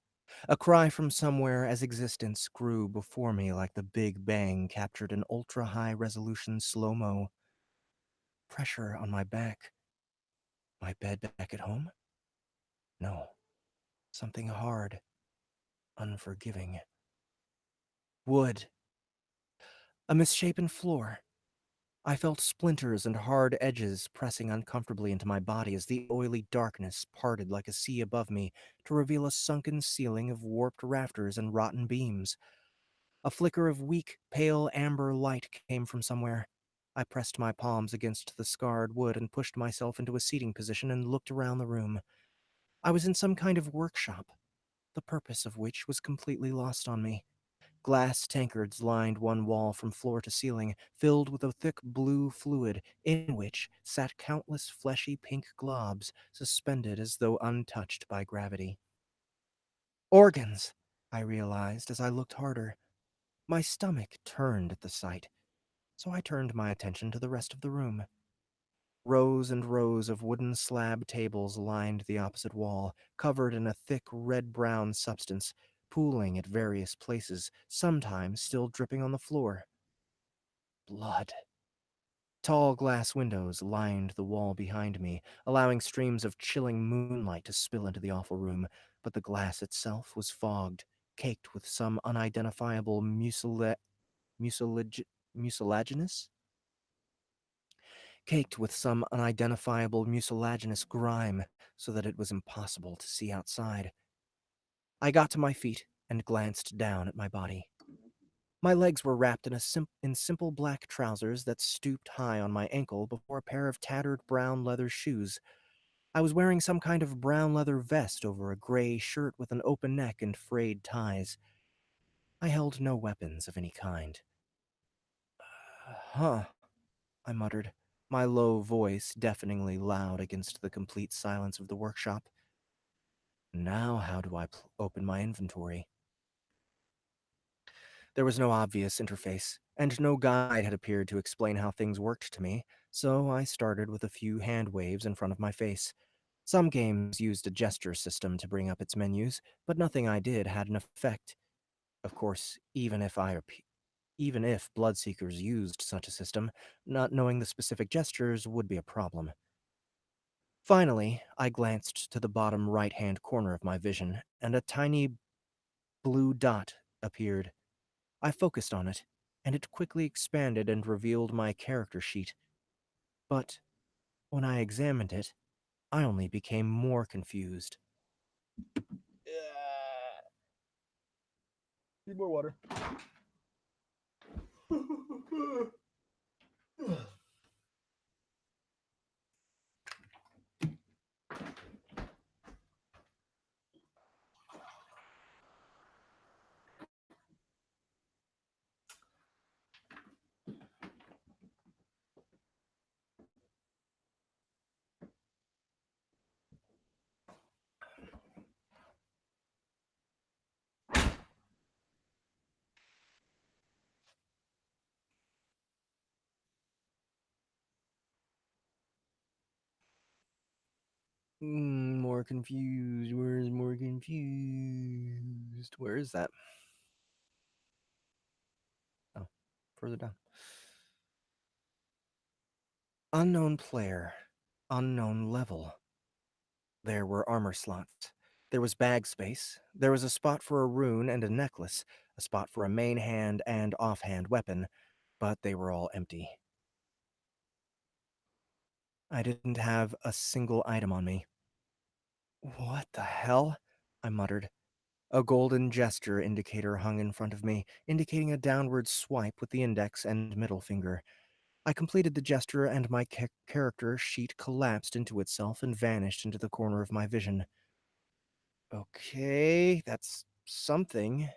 A cry from somewhere as existence grew before me like the Big Bang captured in ultra-high resolution slow-mo. Pressure on my back. My bed back at home? No. Something hard. Unforgiving. Wood. A misshapen floor. I felt splinters and hard edges pressing uncomfortably into my body as the oily darkness parted like a sea above me to reveal a sunken ceiling of warped rafters and rotten beams. A flicker of weak, pale amber light came from somewhere. I pressed my palms against the scarred wood and pushed myself into a seating position and looked around the room. I was in some kind of workshop, the purpose of which was completely lost on me. Glass tankards lined one wall from floor to ceiling, filled with a thick blue fluid in which sat countless fleshy pink globs, suspended as though untouched by gravity. Organs, I realized as I looked harder. My stomach turned at the sight, so I turned my attention to the rest of the room. Rows and rows of wooden slab tables lined the opposite wall, covered in a thick red-brown substance, pooling at various places, sometimes still dripping on the floor. Blood. Tall glass windows lined the wall behind me, allowing streams of chilling moonlight to spill into the awful room, but the glass itself was fogged, caked with some unidentifiable mucilaginous? Caked with some unidentifiable mucilaginous grime, so that it was impossible to see outside. I got to my feet and glanced down at my body. My legs were wrapped in simple black trousers that stooped high on my ankle before a pair of tattered brown leather shoes. I was wearing some kind of brown leather vest over a gray shirt with an open neck and frayed ties. I held no weapons of any kind. Huh, I muttered, my low voice deafeningly loud against the complete silence of the workshop. Now, how do I open my inventory? There was no obvious interface, and no guide had appeared to explain how things worked to me, so I started with a few hand waves in front of my face. Some games used a gesture system to bring up its menus, but nothing I did had an effect. Of course, even if Bloodseekers used such a system, not knowing the specific gestures would be a problem. Finally, I glanced to the bottom right-hand corner of my vision, and a tiny blue dot appeared. I focused on it, and it quickly expanded and revealed my character sheet. But when I examined it, I only became more confused. Need more water. More confused. Where's more confused? Where is that? Oh, further down. Unknown player. Unknown level. There were armor slots. There was bag space. There was a spot for a rune and a necklace, a spot for a main hand and offhand weapon, but they were all empty. I didn't have a single item on me. What the hell? I muttered. A golden gesture indicator hung in front of me, indicating a downward swipe with the index and middle finger. I completed the gesture, and my character sheet collapsed into itself and vanished into the corner of my vision. Okay, that's something.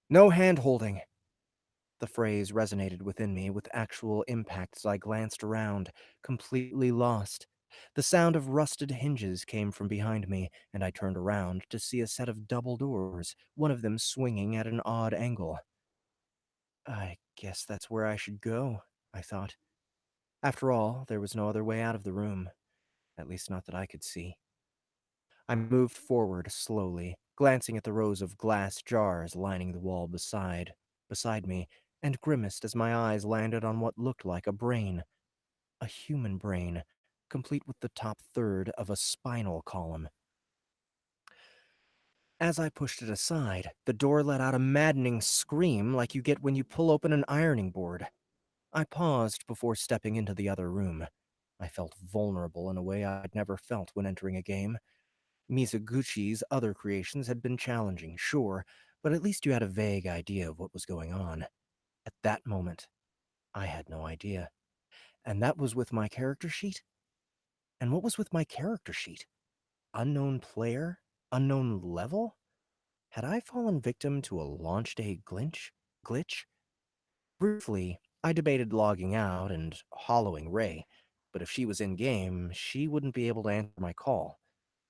No hand-holding. The phrase resonated within me with actual impact as I glanced around, completely lost. The sound of rusted hinges came from behind me, and I turned around to see a set of double doors, one of them swinging at an odd angle. I guess that's where I should go, I thought. After all, there was no other way out of the room, at least not that I could see. I moved forward slowly, glancing at the rows of glass jars lining the wall beside me, and grimaced as my eyes landed on what looked like a brain. A human brain, complete with the top third of a spinal column. As I pushed it aside, the door let out a maddening scream like you get when you pull open an ironing board. I paused before stepping into the other room. I felt vulnerable in a way I'd never felt when entering a game. Mizuguchi's other creations had been challenging, sure, but at least you had a vague idea of what was going on. At that moment, I had no idea. And that was with my character sheet? And what was with my character sheet? Unknown player? Unknown level? Had I fallen victim to a launch day glitch? Briefly, I debated logging out and hollowing Ray, but if she was in-game, she wouldn't be able to answer my call.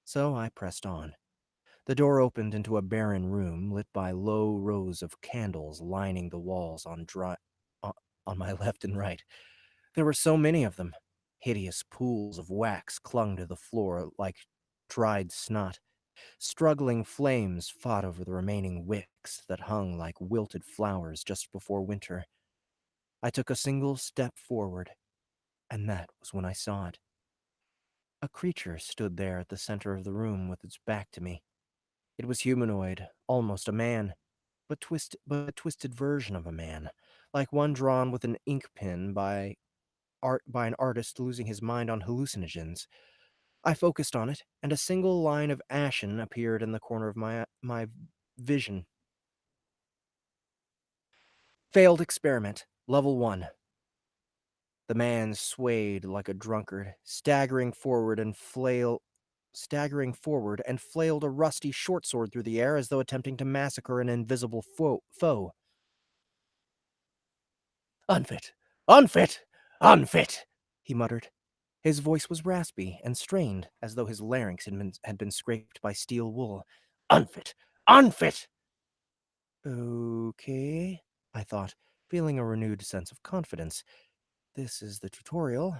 So I pressed on. The door opened into a barren room lit by low rows of candles lining the walls on my left and right. There were so many of them. Hideous pools of wax clung to the floor like dried snot. Struggling flames fought over the remaining wicks that hung like wilted flowers just before winter. I took a single step forward, and that was when I saw it. A creature stood there at the center of the room with its back to me. It was humanoid, almost a man, but a twisted version of a man, like one drawn with an ink pen by an artist losing his mind on hallucinogens. I focused on it, and a single line of ashen appeared in the corner of my vision. Failed experiment, level 1. The man swayed like a drunkard, staggering forward and flailed a rusty short sword through the air as though attempting to massacre an invisible foe. Unfit! Unfit! Unfit! He muttered. His voice was raspy and strained, as though his larynx had been scraped by steel wool. Unfit! Unfit! Okay, I thought, feeling a renewed sense of confidence. This is the tutorial,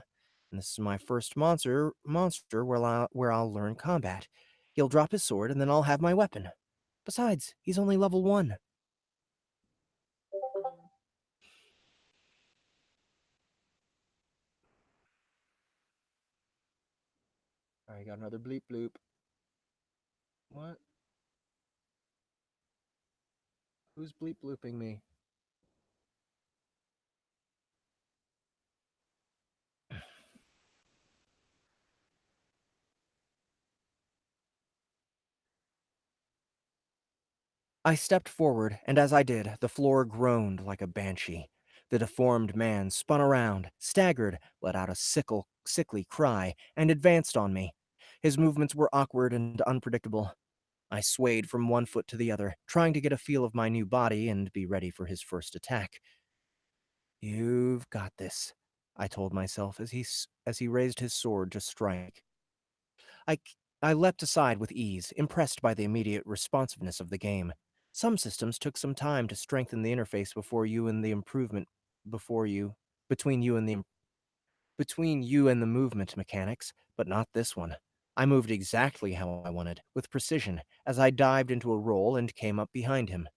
and this is my first monster where I'll learn combat. He'll drop his sword, and then I'll have my weapon. Besides, he's only level 1. All right, got another bleep bloop. What? Who's bleep blooping me? I stepped forward, and as I did, the floor groaned like a banshee. The deformed man spun around, staggered, let out a sickly cry, and advanced on me. His movements were awkward and unpredictable. I swayed from one foot to the other, trying to get a feel of my new body and be ready for his first attack. You've got this, I told myself as he raised his sword to strike. I, I leapt aside with ease, impressed by the immediate responsiveness of the game. Some systems took some time to strengthen the interface between you and the movement mechanics, but not this one. I moved exactly how I wanted, with precision, as I dived into a roll and came up behind him.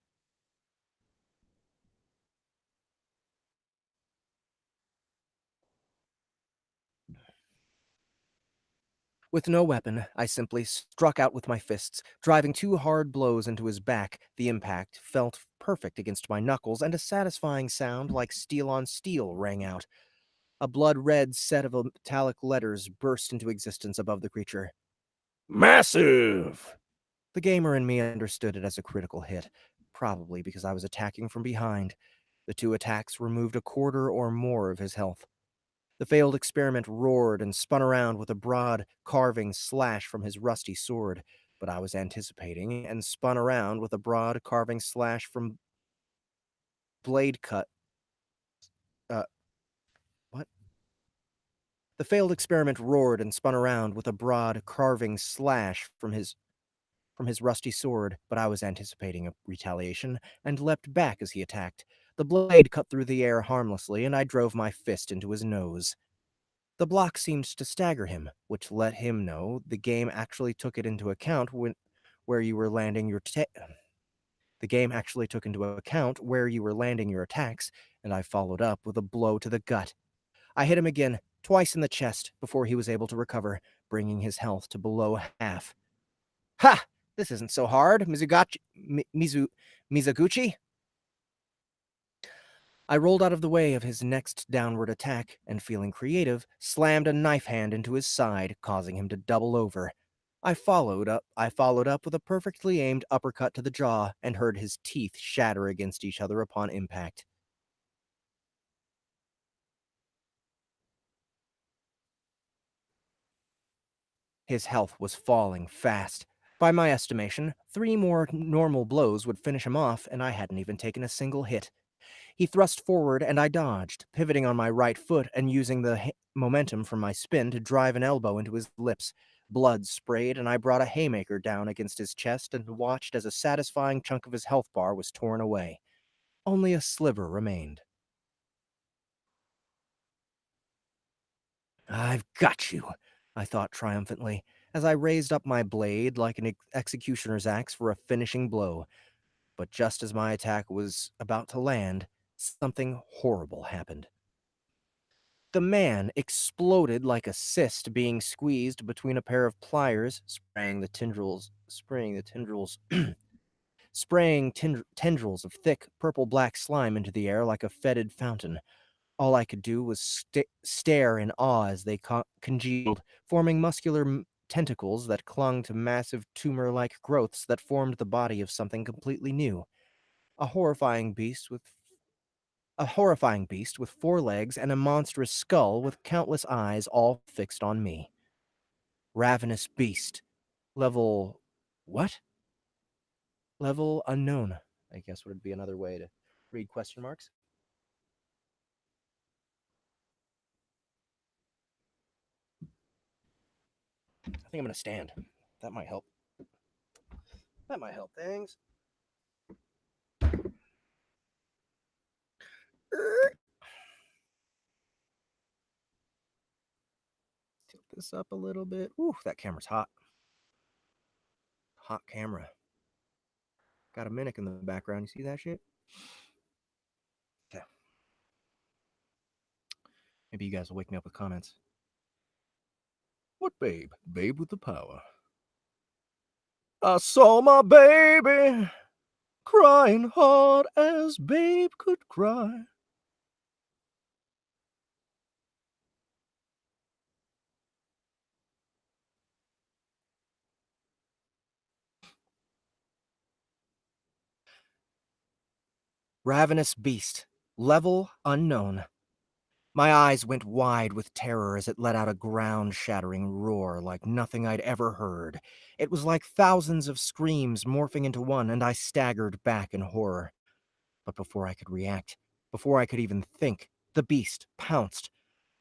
With no weapon, I simply struck out with my fists, driving 2 hard blows into his back. The impact felt perfect against my knuckles, and a satisfying sound like steel on steel rang out. A blood-red set of metallic letters burst into existence above the creature. Massive! The gamer in me understood it as a critical hit, probably because I was attacking from behind. The 2 attacks removed a quarter or more of his health. The failed experiment roared and spun around with a broad, carving slash from his rusty sword, but I was anticipating and spun around with a broad, carving slash from blade cut. What? The failed experiment roared and spun around with a broad, carving slash from his rusty sword, but I was anticipating a retaliation and leapt back as he attacked. The blade cut through the air harmlessly, and I drove my fist into his nose. The block seemed to stagger him, which let him know the game actually took it into account where you were landing your the game actually took into account where you were landing your attacks, and I followed up with a blow to the gut. I hit him again, twice in the chest, before he was able to recover, bringing his health to below half. Ha! This isn't so hard, Mizuguchi. I rolled out of the way of his next downward attack, and feeling creative, slammed a knife hand into his side, causing him to double over. I followed up with a perfectly aimed uppercut to the jaw, and heard his teeth shatter against each other upon impact. His health was falling fast. By my estimation, 3 more normal blows would finish him off, and I hadn't even taken a single hit. He thrust forward, and I dodged, pivoting on my right foot and using the momentum from my spin to drive an elbow into his lips. Blood sprayed, and I brought a haymaker down against his chest and watched as a satisfying chunk of his health bar was torn away. Only a sliver remained. I've got you, I thought triumphantly, as I raised up my blade like an executioner's axe for a finishing blow. But just as my attack was about to land, something horrible happened. The man exploded like a cyst being squeezed between a pair of pliers, spraying tendrils of thick purple-black slime into the air like a fetid fountain. All I could do was stare in awe as they congealed, forming muscular tentacles that clung to massive tumor-like growths that formed the body of something completely new. A horrifying beast with 4 legs and a monstrous skull with countless eyes all fixed on me. Ravenous beast. Level... what? Level unknown, I guess would be another way to read question marks. I think I'm gonna stand. That might help. That might help things. Tilt this up a little bit. Ooh, that camera's hot. Hot camera. Got a mimic in the background. You see that shit? Okay. Maybe you guys will wake me up with comments. What babe? Babe with the power. I saw my baby crying hard as babe could cry. Ravenous beast, level unknown. My eyes went wide with terror as it let out a ground-shattering roar like nothing I'd ever heard. It was like thousands of screams morphing into one, and I staggered back in horror. But before I could react, before I could even think, the beast pounced.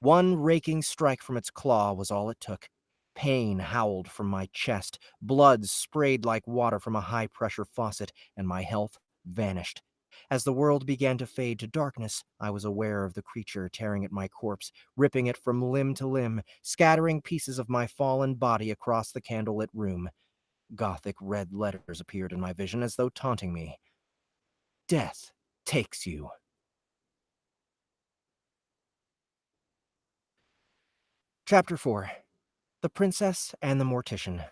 One raking strike from its claw was all it took. Pain howled from my chest, blood sprayed like water from a high-pressure faucet, and my health vanished. As the world began to fade to darkness, I was aware of the creature tearing at my corpse, ripping it from limb to limb, scattering pieces of my fallen body across the candlelit room. Gothic red letters appeared in my vision as though taunting me. Death takes you. Chapter 4. The Princess and the Mortician.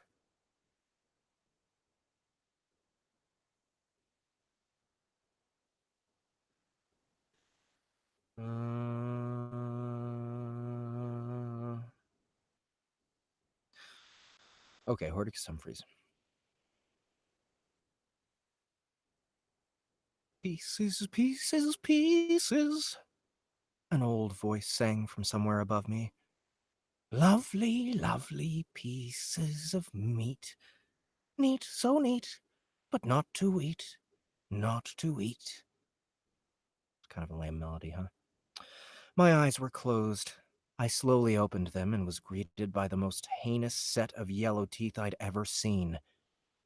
Okay, Horticus Humphreys. Pieces, pieces, pieces. An old voice sang from somewhere above me. Lovely, lovely pieces of meat. Neat, so neat, but not to eat. Not to eat. Kind of a lame melody, huh? My eyes were closed. I slowly opened them and was greeted by the most heinous set of yellow teeth I'd ever seen,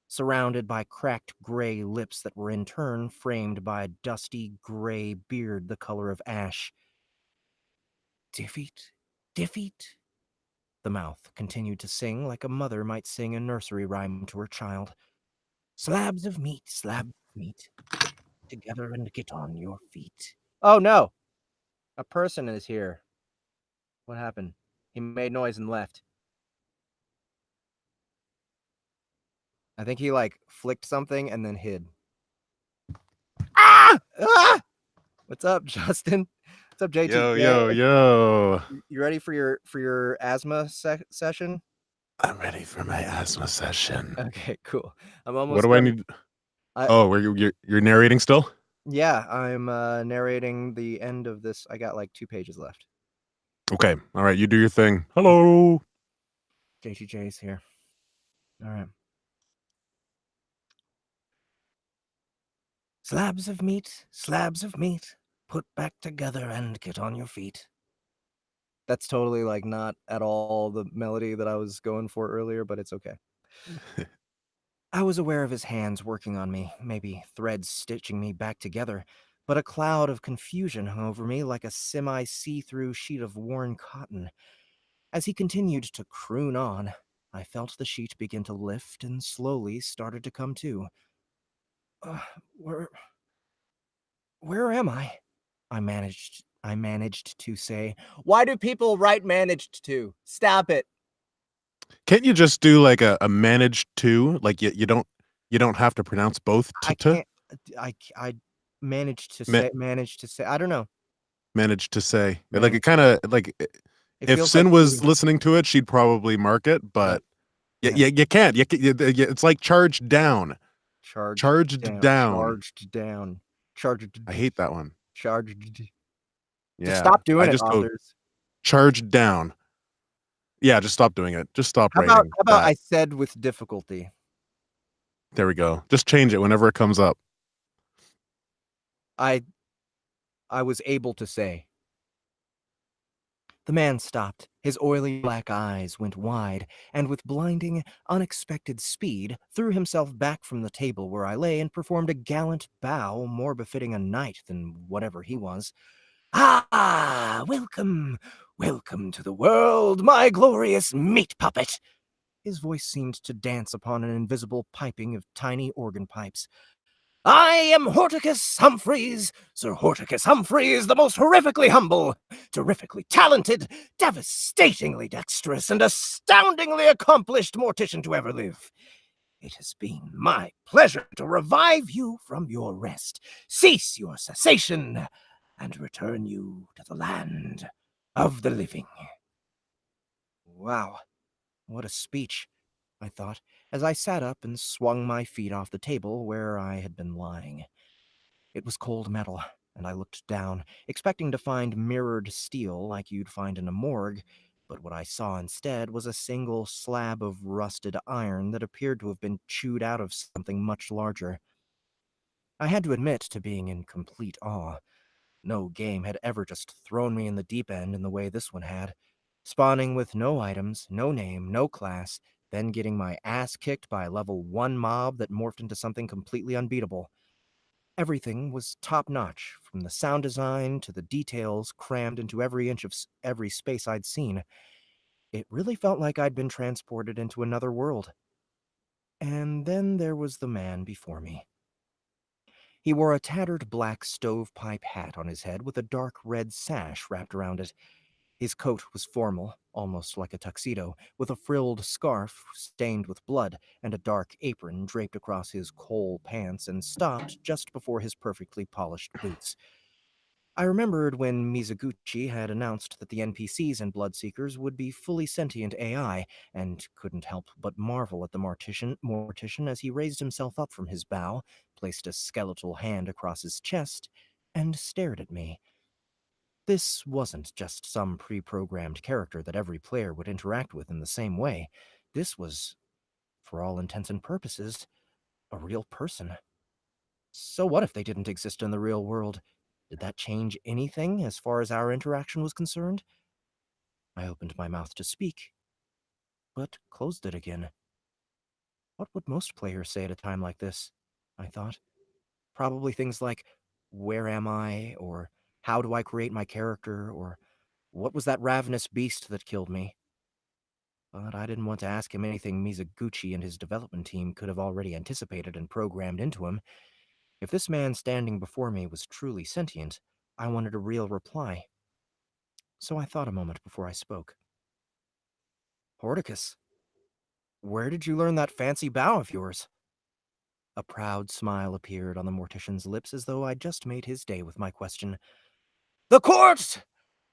surrounded by cracked gray lips that were in turn framed by a dusty gray beard the color of ash. Defeat, defeat. The mouth continued to sing like a mother might sing a nursery rhyme to her child. Slabs of meat, together and get on your feet. Oh no! A person is here. What happened? He made noise and left. I think he, like, flicked something and then hid. Ah! Ah! What's up, Justin? What's up, JTJ? Yo. You ready for your asthma session? I'm ready for my asthma session. Okay, cool. I'm almost What do I done. need? Where you're narrating still? Yeah, I'm narrating the end of this. I got like 2 pages left. Okay. All right. You do your thing. Hello. JTJ's here. All right. Slabs of meat, put back together and get on your feet. That's totally like not at all the melody that I was going for earlier, but it's okay. I was aware of his hands working on me, maybe threads stitching me back together, but a cloud of confusion hung over me like a semi-see-through sheet of worn cotton. As he continued to croon on, I felt the sheet begin to lift and slowly started to come to. Where am I? I managed to say. Why do people write managed to? Stop it. Can't you just do like a managed to? Like you don't have to pronounce both I to. can't. I managed to say. I don't know. Managed to say. Like Managed. it kind of like It if feels Sin like was cheating. listening to it, she'd probably mark it. But Yeah. you can't. It's like charged down. Charged down. I hate that one. Charged. Yeah. Just stop doing I it, just go authors. charged down. Yeah, just stop doing it. Just stop How writing. about that. I said with difficulty? There we go. Just change it whenever it comes up. I was able to say. The man stopped. His oily black eyes went wide, and with blinding, unexpected speed, threw himself back from the table where I lay and performed a gallant bow more befitting a knight than whatever he was. "Ah, welcome, welcome to the world, my glorious meat puppet!" His voice seemed to dance upon an invisible piping of tiny organ pipes. "I am Horticus Humphreys, Sir Horticus Humphreys, the most horrifically humble, terrifically talented, devastatingly dexterous, and astoundingly accomplished mortician to ever live. It has been my pleasure to revive you from your rest, cease your cessation, and return you to the land of the living." Wow, what a speech, I thought, as I sat up and swung my feet off the table where I had been lying. It was cold metal, and I looked down, expecting to find mirrored steel like you'd find in a morgue, but what I saw instead was a single slab of rusted iron that appeared to have been chewed out of something much larger. I had to admit to being in complete awe. No game had ever just thrown me in the deep end in the way this one had, spawning with no items, no name, no class, then getting my ass kicked by a level 1 mob that morphed into something completely unbeatable. Everything was top-notch, from the sound design to the details crammed into every inch of every space I'd seen. It really felt like I'd been transported into another world. And then there was the man before me. He wore a tattered black stovepipe hat on his head with a dark red sash wrapped around it. His coat was formal, almost like a tuxedo, with a frilled scarf stained with blood and a dark apron draped across his coal pants and stopped just before his perfectly polished boots. I remembered when Mizuguchi had announced that the NPCs and Bloodseekers would be fully sentient AI, and couldn't help but marvel at the mortician as he raised himself up from his bow, placed a skeletal hand across his chest, and stared at me. This wasn't just some pre-programmed character that every player would interact with in the same way. This was, for all intents and purposes, a real person. So what if they didn't exist in the real world? Did that change anything as far as our interaction was concerned? I opened my mouth to speak, but closed it again. What would most players say at a time like this? I thought. Probably things like, "Where am I?" or "How do I create my character?" or "What was that ravenous beast that killed me?" But I didn't want to ask him anything Mizuguchi and his development team could have already anticipated and programmed into him. If this man standing before me was truly sentient, I wanted a real reply. So I thought a moment before I spoke. "Horticus, where did you learn that fancy bow of yours?" A proud smile appeared on the mortician's lips as though I'd just made his day with my question. "The court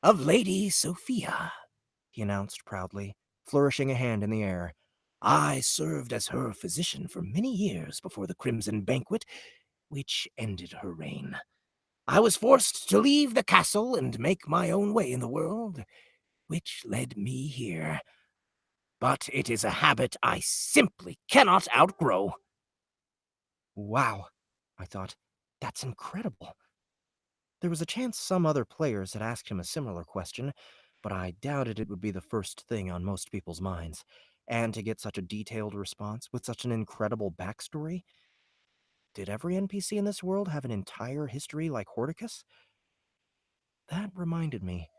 of Lady Sophia," he announced proudly, flourishing a hand in the air. "I served as her physician for many years before the Crimson Banquet, which ended her reign. I was forced to leave the castle and make my own way in the world, which led me here. But it is a habit I simply cannot outgrow." Wow, I thought. That's incredible. There was a chance some other players had asked him a similar question, but I doubted it would be the first thing on most people's minds. And to get such a detailed response with such an incredible backstory? Did every NPC in this world have an entire history like Horticus? That reminded me.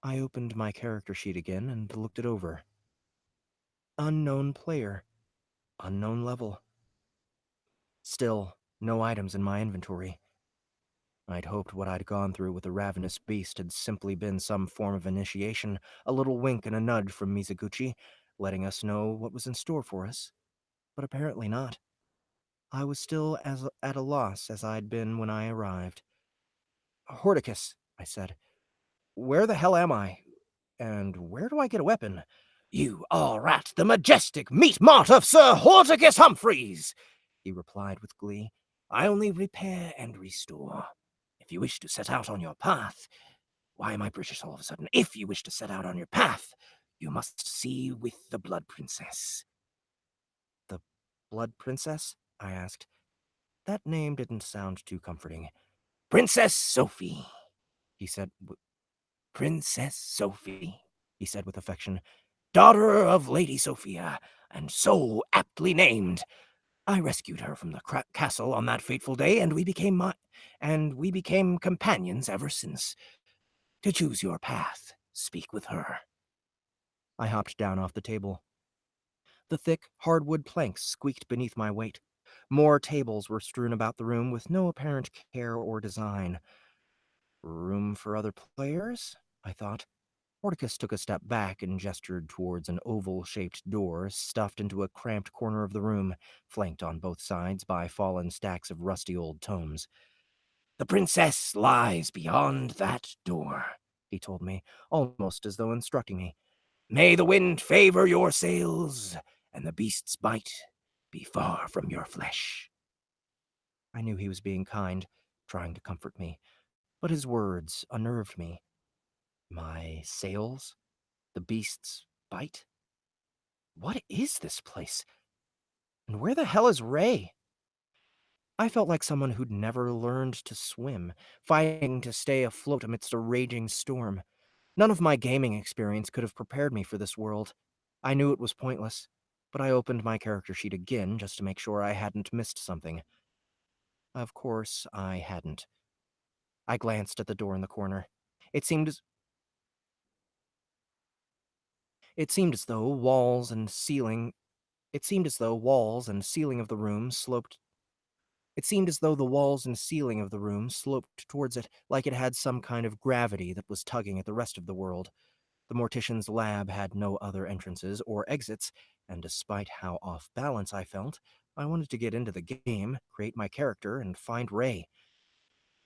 I opened my character sheet again and looked it over. Unknown player. Unknown level. Still, no items in my inventory. I'd hoped what I'd gone through with the ravenous beast had simply been some form of initiation, a little wink and a nudge from Mizuguchi, letting us know what was in store for us. But apparently not. I was still as at a loss as I'd been when I arrived. "Horticus," I said, "where the hell am I? And where do I get a weapon?" "You are at the majestic meat mart of Sir Horticus Humphreys," he replied with glee. "I only repair and restore. If you wish to set out on your path, why am I British all of a sudden? If you wish to set out on your path, you must see with the Blood Princess." "The Blood Princess?" I asked. That name didn't sound too comforting. "Princess Sophie," he said. Princess Sophie, he said with affection, daughter of Lady Sophia, and so aptly named. I rescued her from the castle on that fateful day, and we became companions ever since. To choose your path, speak with her. I hopped down off the table. The thick, hardwood planks squeaked beneath my weight. More tables were strewn about the room with no apparent care or design. Room for other players? I thought. Mordecus took a step back and gestured towards an oval-shaped door stuffed into a cramped corner of the room, flanked on both sides by fallen stacks of rusty old tomes. The princess lies beyond that door, he told me, almost as though instructing me. May the wind favor your sails, and the beast's bite be far from your flesh. I knew he was being kind, trying to comfort me, but his words unnerved me. My sails? The beast's bite? What is this place? And where the hell is Ray? I felt like someone who'd never learned to swim, fighting to stay afloat amidst a raging storm. None of my gaming experience could have prepared me for this world. I knew it was pointless, but I opened my character sheet again just to make sure I hadn't missed something. Of course, I hadn't. I glanced at the door in the corner. It seemed as though walls and ceiling of the room sloped towards it, like it had some kind of gravity that was tugging at the rest of the world. The mortician's lab had no other entrances or exits, and despite how off balance I felt, I wanted to get into the game, create my character, and find Ray.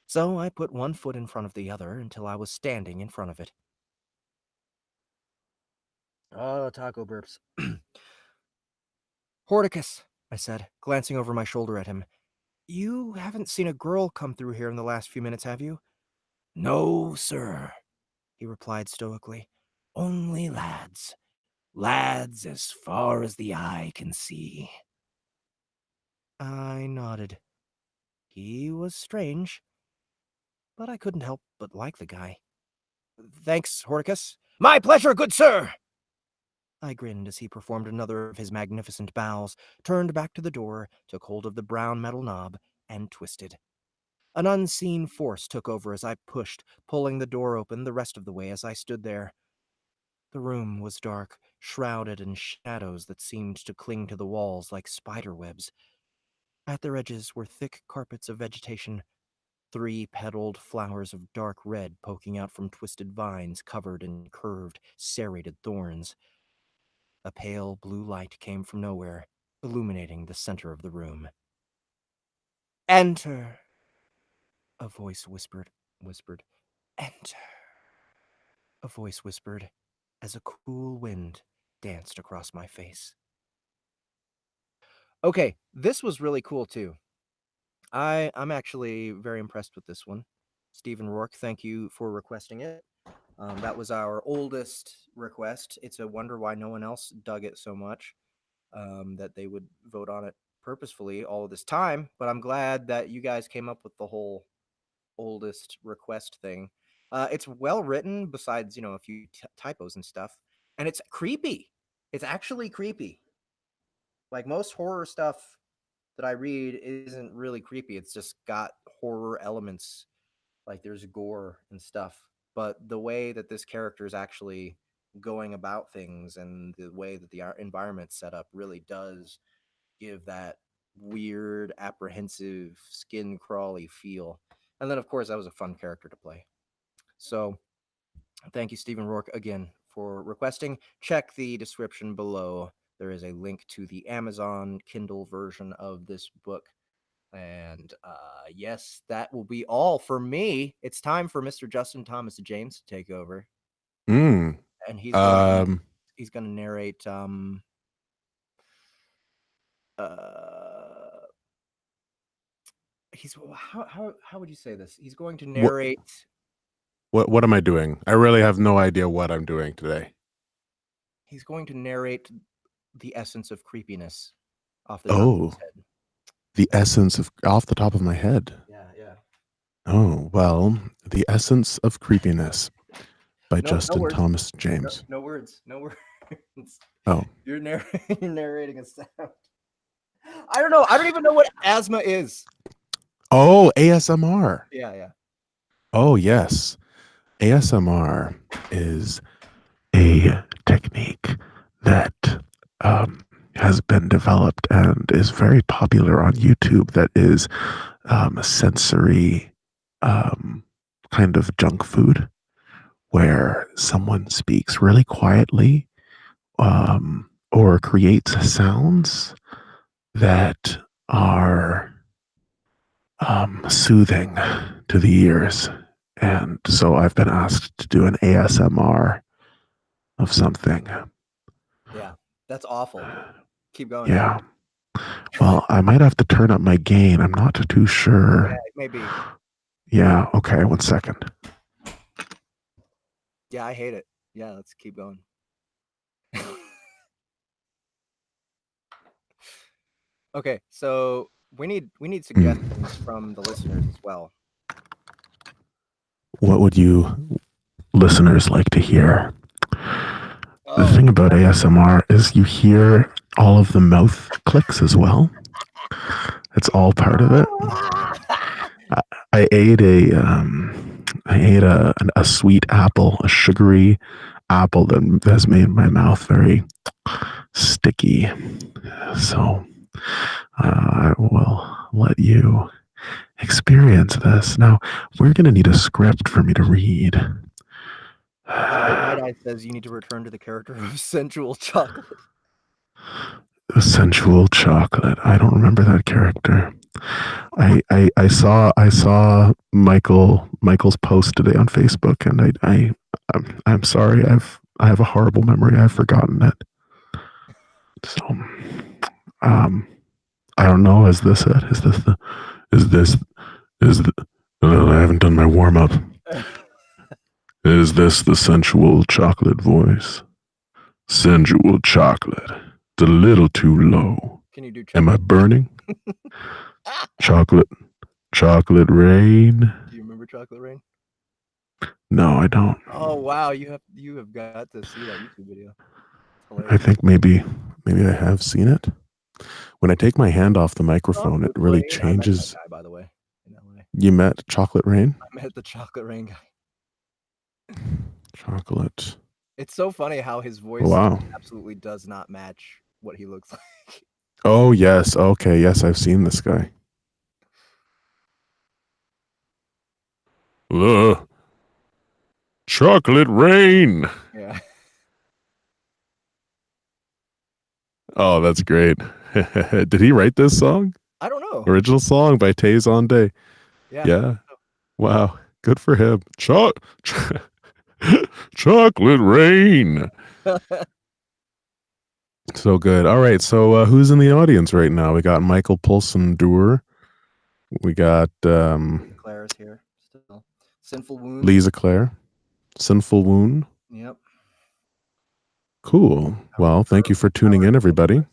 So I put one foot in front of the other until I was standing in front of it. Oh, taco burps. Mordecus, I said, glancing over my shoulder at him. You haven't seen a girl come through here in the last few minutes, have you? No, sir, he replied stoically. Only lads. Lads as far as the eye can see. I nodded. He was strange, but I couldn't help but like the guy. Thanks, Mordecus. My pleasure, good sir! I grinned as he performed another of his magnificent bows, turned back to the door, took hold of the brown metal knob, and twisted. An unseen force took over as I pushed, pulling the door open the rest of the way as I stood there. The room was dark, shrouded in shadows that seemed to cling to the walls like spider webs. At their edges were thick carpets of vegetation, 3-petaled flowers of dark red poking out from twisted vines covered in curved, serrated thorns. A pale blue light came from nowhere, illuminating the center of the room. Enter, a voice whispered. Enter, a voice whispered, as a cool wind danced across my face. Okay, this was really cool too. I'm actually very impressed with this one. Stephen Roark, thank you for requesting it. That was our oldest request. It's a wonder why no one else dug it so much, that they would vote on it purposefully all of this time. But I'm glad that you guys came up with the whole oldest request thing. It's well written, besides, a few typos and stuff. And it's creepy. It's actually creepy. Like most horror stuff that I read isn't really creepy. It's just got horror elements. Like there's gore and stuff. But the way that this character is actually going about things and the way that the environment's set up really does give that weird, apprehensive, skin crawly feel. And then, of course, that was a fun character to play. So thank you, Stephen Roark, again for requesting. Check the description below. There is a link to the Amazon Kindle version of this book. And yes, that will be all for me. It's time for Mr. Justin Thomas James to take over. And he's going to narrate he's how would you say this? He's going to narrate. What am I doing? I really have no idea what I'm doing today. He's going to narrate the essence of creepiness off the top of his head. The essence of off the top of my head. Yeah. Oh, well, the essence of creepiness. by No Justin words. Thomas James. No words. No words. Oh, You're narrating a sound. I don't know. I don't even know what asthma is. oh, ASMR. Yeah. Oh, yes. ASMR is a technique that has been developed and is very popular on YouTube that is a sensory kind of junk food where someone speaks really quietly or creates sounds that are soothing to the ears. And so I've been asked to do an ASMR of something. Yeah. That's awful. Keep going. Yeah. Well, I might have to turn up my gain. I'm not too sure. Yeah, maybe. Yeah. Okay. 1 second. Yeah, I hate it. Yeah, let's keep going. Okay, so we need suggestions from the listeners as well. What would you listeners like to hear? The thing about ASMR is you hear all of the mouth clicks as well. It's all part of it. I ate a sweet apple, a sugary apple that has made my mouth very sticky. So I will let you experience this. Now, we're going to need a script for me to read. Night Eye says you need to return to the character of sensual chocolate. Sensual chocolate. I don't remember that character. I saw Michael's post today on Facebook, and I'm sorry. I have a horrible memory. I've forgotten it. So, I don't know. Is this it? I haven't done my warm up. Is this the sensual chocolate voice? Sensual chocolate. It's a little too low. Can you do chocolate? Am I burning? Chocolate rain. Do you remember Chocolate Rain? No, I don't. Oh wow, you have got to see that YouTube video. I think maybe I have seen it. When I take my hand off the microphone, it really changes. I met that guy, by the way, in LA. You met Chocolate Rain? I met the Chocolate Rain guy. Chocolate. It's so funny how his voice absolutely does not match what he looks like. Oh, yes. Okay. Yes, I've seen this guy. Chocolate Rain. Yeah. Oh, that's great. Did he write this song? I don't know. Original song by Taze on Day. Yeah. Wow. Good for him. Chocolate Rain. So good. All right. So who's in the audience right now? We got Michael Poulsen Doer. We got Eclaire is here still. Sinful Wound. Lise Eclaire. Sinful Wound. Yep. Cool. Well, thank you for tuning in, everybody.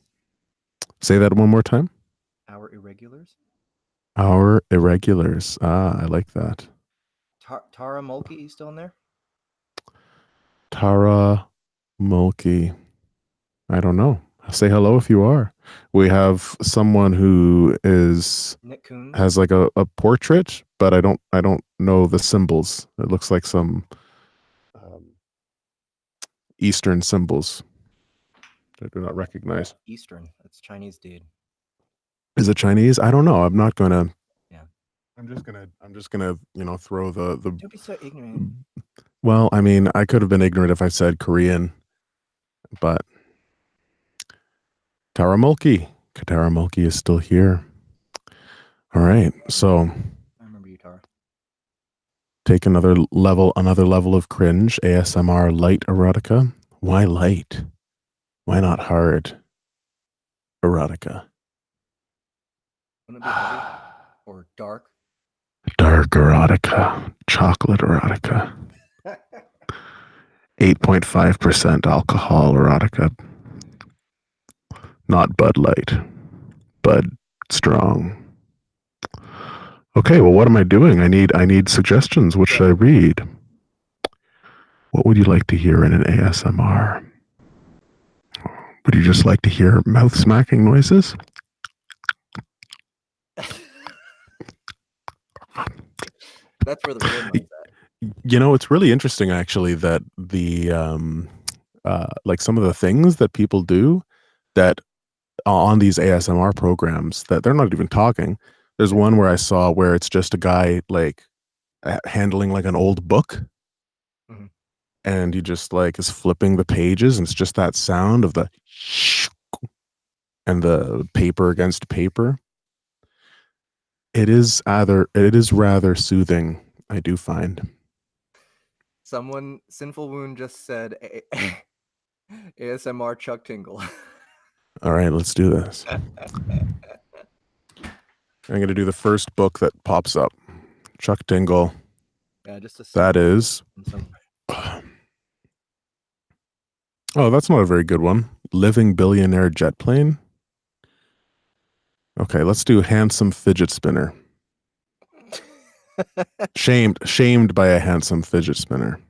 Say that one more time. Our Irregulars. Our Irregulars. Ah, I like that. Tara Mulkey, you still in there? Tara Mulkey. I don't know. Say hello if you are. We have someone who has like a portrait, but I don't know the symbols. It looks like some Eastern symbols. I do not recognize. Eastern. That's Chinese, dude. Is it Chinese? I don't know. I'm not gonna. Yeah. I'm just gonna throw the. Don't be so ignorant. Well, I mean, I could have been ignorant if I said Korean, but Tara Mulkey is still here. All right, so I remember you, Tara. Take another level of cringe. ASMR light erotica. Why light? Why not hard erotica? Wouldn't it be heavy or dark? Dark erotica. Chocolate erotica. 8.5% alcohol erotica. Not Bud Light. Bud Strong. Okay, well, what am I doing? I need suggestions. What should I read? What would you like to hear in an ASMR? Would you just like to hear mouth smacking noises? That's where the real money's at. You know, it's really interesting actually that the like some of the things that people do that on these ASMR programs that they're not even talking. There's one where I saw where it's just a guy like handling like an old book. Mhm. And he just like is flipping the pages and it's just that sound of the and the paper against paper. It is rather soothing, I do find. Someone, Sinful Wound, just said ASMR Chuck Tingle. All right, let's do this. I'm going to do the first book that pops up. Chuck Tingle. Yeah, just a That is. some... Oh, that's not a very good one. Living Billionaire Jet Plane. Okay, let's do Handsome Fidget Spinner. Shamed by a handsome fidget spinner.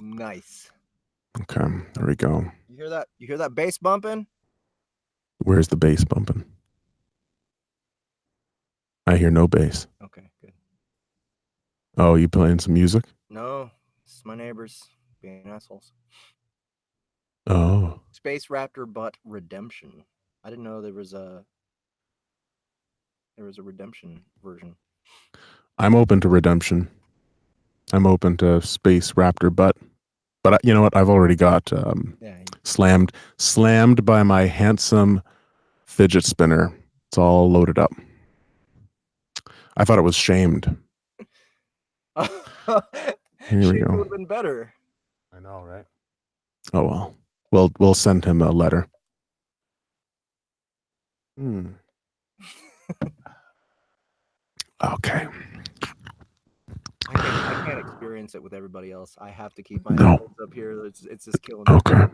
Nice. Okay, there we go. You hear that? You hear that bass bumping? Where's the bass bumping? I hear no bass. Okay, good. Oh, you playing some music? No, it's my neighbors being assholes. Oh. Space Raptor Butt Redemption. I didn't know there was a redemption version. I'm open to redemption. I'm open to Space Raptor Butt. But you know what? I've already got slammed by my handsome fidget spinner. It's all loaded up. I thought it was shamed. Here we go. Would have been better. I know, right? Oh well. We'll send him a letter. Okay. I can't experience it with everybody else. I have to keep my No. hands up here. It's just killing me. Okay.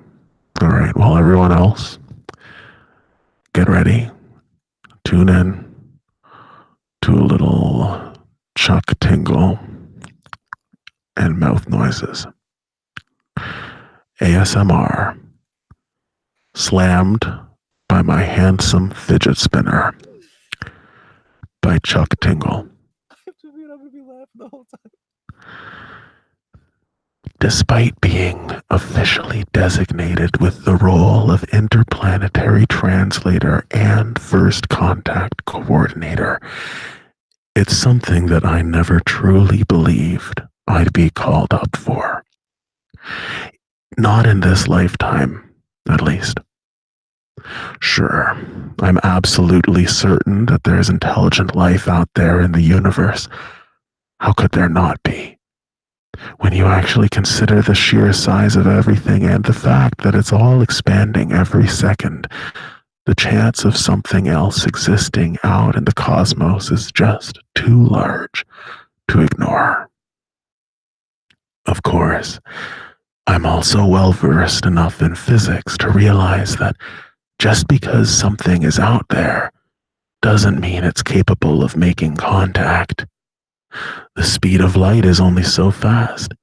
All right. Well, everyone else, get ready. Tune in to a little Chuck Tingle and mouth noises. ASMR. Slammed by my handsome fidget spinner by Chuck Tingle. I'm gonna be laughing the whole time. Despite being officially designated with the role of interplanetary translator and first contact coordinator, it's something that I never truly believed I'd be called up for. Not in this lifetime, at least. Sure, I'm absolutely certain that there's intelligent life out there in the universe. How could there not be? When you actually consider the sheer size of everything and the fact that it's all expanding every second, the chance of something else existing out in the cosmos is just too large to ignore. Of course, I'm also well versed enough in physics to realize that just because something is out there doesn't mean it's capable of making contact. The speed of light is only so fast,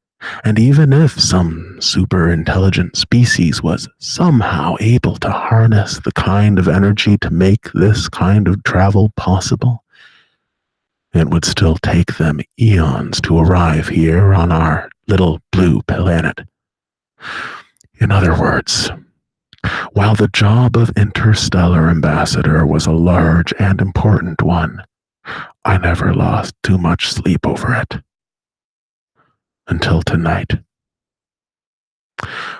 and even if some super intelligent species was somehow able to harness the kind of energy to make this kind of travel possible, it would still take them eons to arrive here on our little blue planet. In other words, while the job of interstellar ambassador was a large and important one, I never lost too much sleep over it. Until tonight.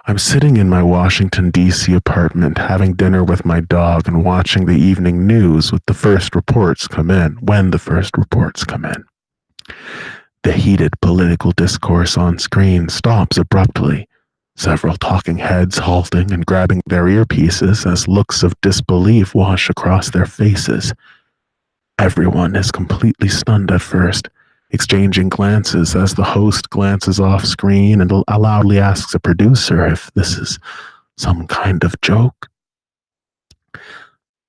I'm sitting in my Washington, D.C. apartment having dinner with my dog and watching the evening news when the first reports come in. The heated political discourse on screen stops abruptly, several talking heads halting and grabbing their earpieces as looks of disbelief wash across their faces. Everyone is completely stunned at first, exchanging glances as the host glances off screen and loudly asks a producer if this is some kind of joke.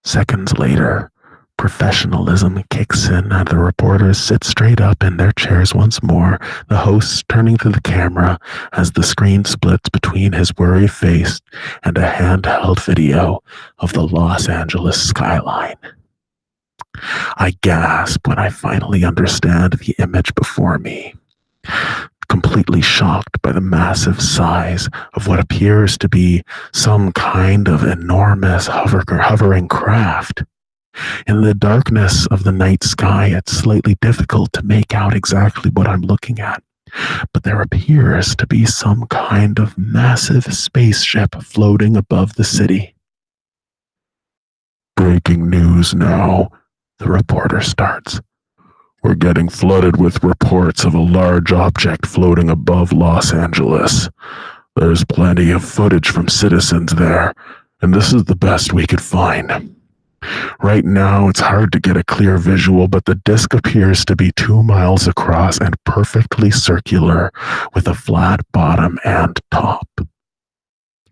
Seconds later, Professionalism kicks in, and the reporters sit straight up in their chairs once more, the host turning to the camera as the screen splits between his worried face and a handheld video of the Los Angeles skyline. I gasp when I finally understand the image before me, completely shocked by the massive size of what appears to be some kind of enormous hovering craft. In the darkness of the night sky, it's slightly difficult to make out exactly what I'm looking at, but there appears to be some kind of massive spaceship floating above the city. Breaking news now, the reporter starts. We're getting flooded with reports of a large object floating above Los Angeles. There's plenty of footage from citizens there, and this is the best we could find. Right now, it's hard to get a clear visual, but the disk appears to be 2 miles across and perfectly circular, with a flat bottom and top.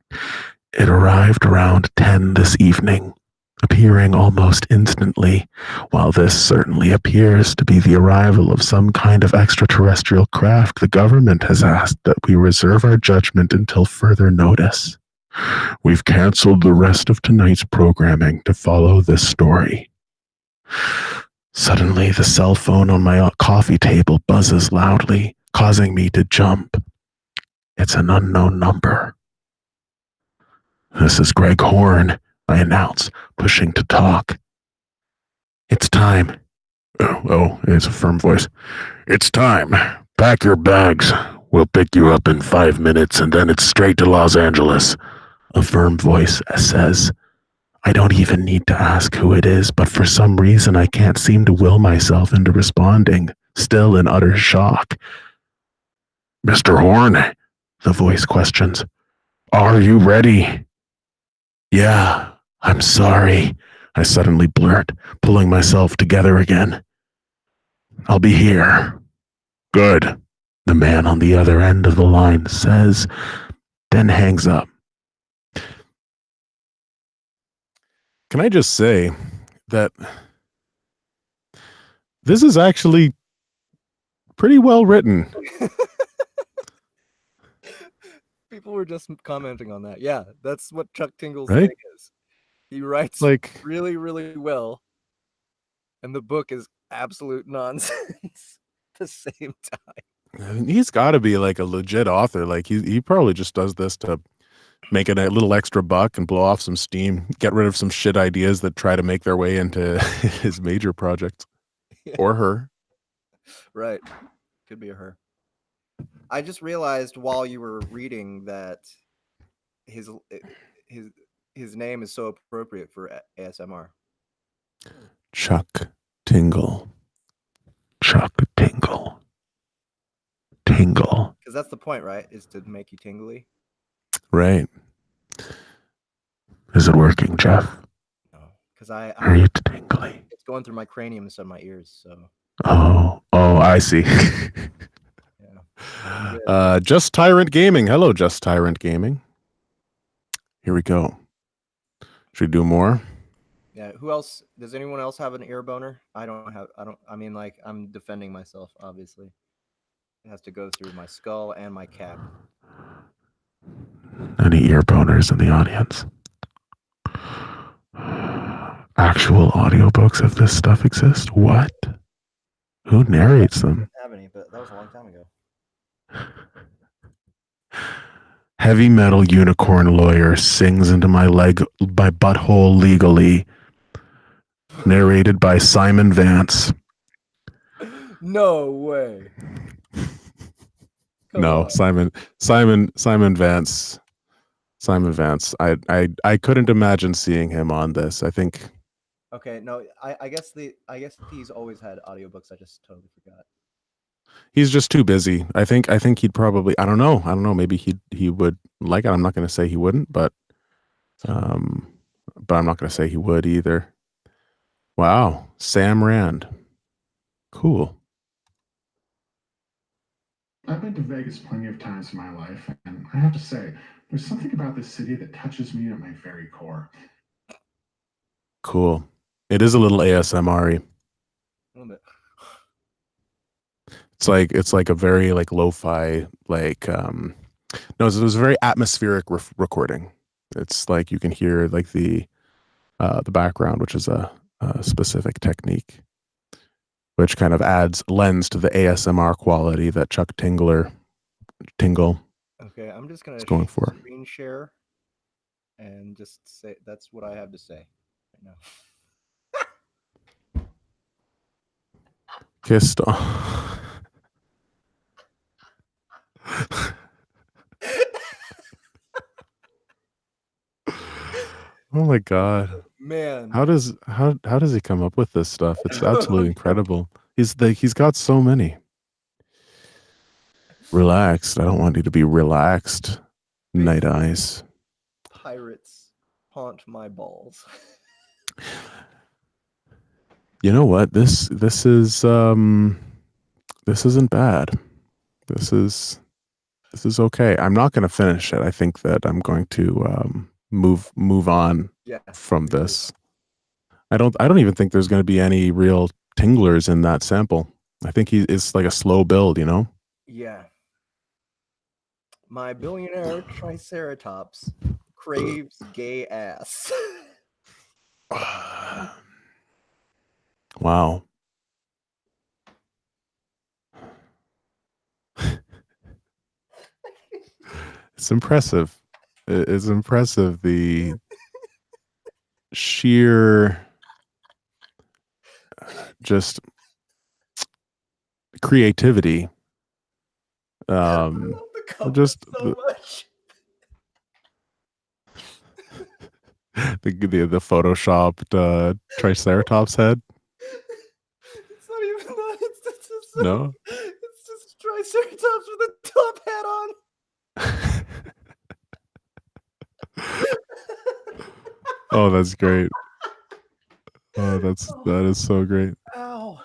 It arrived around 10 this evening, appearing almost instantly. While this certainly appears to be the arrival of some kind of extraterrestrial craft, the government has asked that we reserve our judgment until further notice. We've canceled the rest of tonight's programming to follow this story. Suddenly, the cell phone on my coffee table buzzes loudly, causing me to jump. It's an unknown number. This is Greg Horn, I announce, pushing to talk. It's time. Oh, it's a firm voice. It's time. Pack your bags. We'll pick you up in 5 minutes, and then it's straight to Los Angeles. A firm voice says. I don't even need to ask who it is, but for some reason I can't seem to will myself into responding, still in utter shock. Mr. Horn, the voice questions. Are you ready? Yeah, I'm sorry, I suddenly blurt, pulling myself together again. I'll be here. Good, the man on the other end of the line says, then hangs up. Can I just say that this is actually pretty well written? People were just commenting on that. Yeah, that's what Chuck Tingle's Right? thing is. He writes Like, really, really well, and the book is absolute nonsense at the same time. he's got to be like a legit author. Like he probably just does this to make it a little extra buck and blow off some steam, get rid of some shit ideas that try to make their way into his major project. Yeah. Or her. Right. Could be a her. I just realized while you were reading that his name is so appropriate for ASMR. Chuck Tingle. Chuck Tingle. Tingle. Because that's the point, right? Is to make you tingly. Right. Is it working, Jeff? No, because Are you tingly? It's going through my cranium instead of my ears. So. Oh, I see. Yeah. Just Tyrant Gaming. Hello, Just Tyrant Gaming. Here we go. Should we do more? Yeah. Who else? Does anyone else have an ear boner? I mean, like, I'm defending myself. Obviously, it has to go through my skull and my cap. Any ear boners in the audience? Actual audiobooks of this stuff exist? What? Who narrates them? I don't have any, but that was a long time ago. Heavy metal unicorn lawyer sings into my butthole legally. Narrated by Simon Vance. No way. No, Simon Vance. Simon Vance. I couldn't imagine seeing him on this. I think. Okay, no, I guess he's always had audiobooks. I just totally forgot. He's just too busy. I think he'd probably. I don't know. Maybe he would like it. I'm not going to say he wouldn't, but I'm not going to say he would either. Wow, Sam Rand. Cool. I've been to Vegas plenty of times in my life, and I have to say, there's something about this city that touches me at my very core. Cool. It is a little ASMR-y. A little bit. It's like a very like lo-fi like no, it was a very atmospheric recording. It's like you can hear like the background, which is a specific technique, which kind of lends to the ASMR quality that Chuck Tingle Okay, I'm just gonna is going for. screen share and just say that's what I have to say right now. Kissed. Oh my god. Man. How does he come up with this stuff? It's absolutely incredible. He's got so many. Relaxed. I don't want you to be relaxed. Night eyes. Pirates haunt my balls. You know what? This isn't bad. This is okay. I'm not going to finish it. I think that I'm going to move on from this. I don't even think there's going to be any real tinglers in that sample. I think it's like a slow build, you know? Yeah. My billionaire Triceratops craves gay ass. Wow. It's impressive. It's impressive, the sheer just creativity. I love the cover just so much. the photoshopped Triceratops head. It's not even that. It's just No. It's just Triceratops with a top hat on. Oh, that's great. Oh, that is so great. Ow.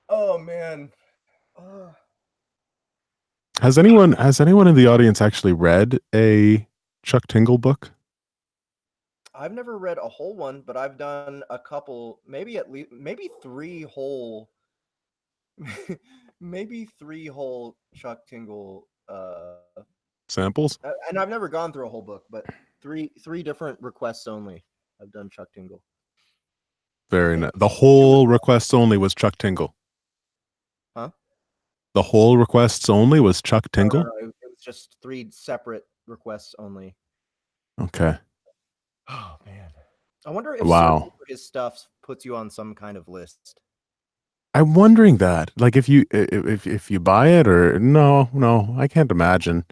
Oh man. Has anyone in the audience actually read a Chuck Tingle book? I've never read a whole one, but I've done a couple, maybe three whole Chuck Tingle Samples? and I've never gone through a whole book, but three different requests only. I've done Chuck Tingle. Very nice. The whole requests only was Chuck Tingle. Huh? The whole requests only was Chuck Tingle? No, it was just three separate requests only. Okay. Oh man. I wonder if Wow. searching for his stuff puts you on some kind of list. I'm wondering that. Like if you buy it or no, I can't imagine.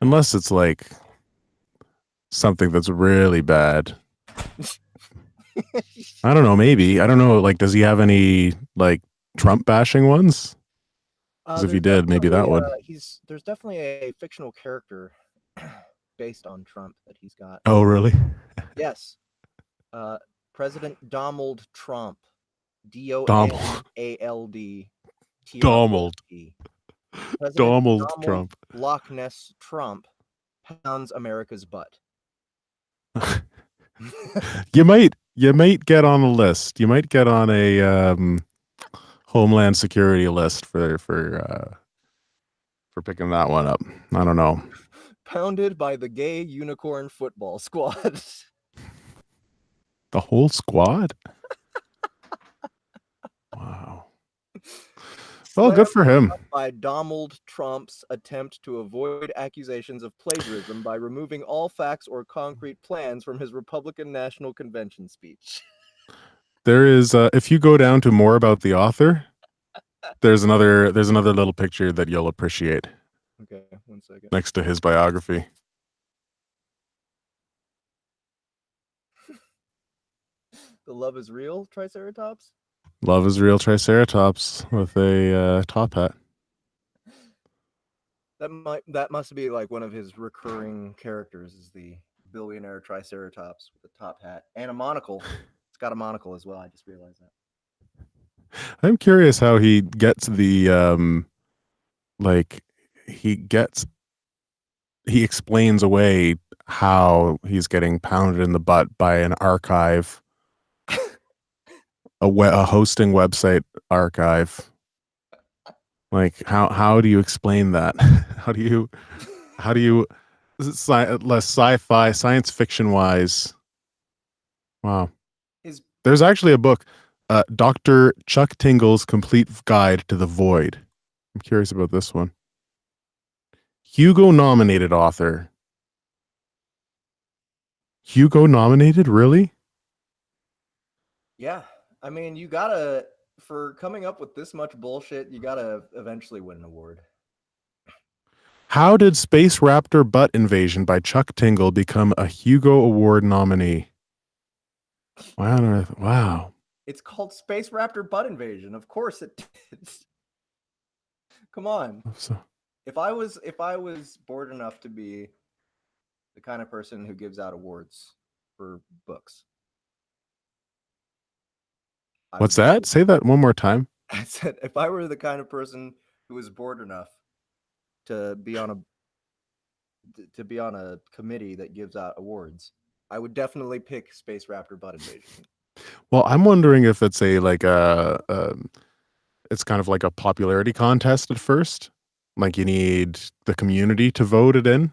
Unless it's like something that's really bad. I don't know, maybe. I don't know, like does he have any like Trump bashing ones? Because if he did, maybe that would. There's definitely a fictional character based on Trump that he's got. Oh, really? Yes. President Donald Trump. D-O-N-A-L-D. Donald. Donald Trump. Loch Ness Trump pounds America's butt. You might get on a list. You might get on a Homeland Security list for picking that one up. I don't know. Pounded by the gay unicorn football squad. The whole squad? Wow. Well, good for him. By Donald Trump's attempt to avoid accusations of plagiarism by removing all facts or concrete plans from his Republican National Convention speech. There is, if you go down to more about the author, there's another little picture that you'll appreciate. Okay, 1 second. Next to his biography. The love is real, Triceratops? Love is real Triceratops with a top hat. That must be like one of his recurring characters is the billionaire Triceratops with a top hat and a monocle. It's got a monocle as well. I just realized that. I'm curious how he gets the he explains away how he's getting pounded in the butt by an archive a hosting website archive. Like how do you explain that? how do you less sci-fi science fiction wise? Wow. There's actually a book, Dr. Chuck Tingle's Complete Guide to the Void. I'm curious about this one. Hugo nominated author. Hugo nominated, really? Yeah, I mean, you gotta, for coming up with this much bullshit, you gotta eventually win an award. How did Space Raptor Butt Invasion by Chuck Tingle become a Hugo Award nominee? Wow. It's called Space Raptor Butt Invasion. Of course it did. Come on. So, If I was bored enough to be the kind of person who gives out awards for books. what's that? Say that one more time. I said if I were the kind of person who was bored enough to be on a committee that gives out awards, I would definitely pick Space Raptor Butt Invasion. Well, I'm wondering if it's it's kind of like a popularity contest at first. Like you need the community to vote it in.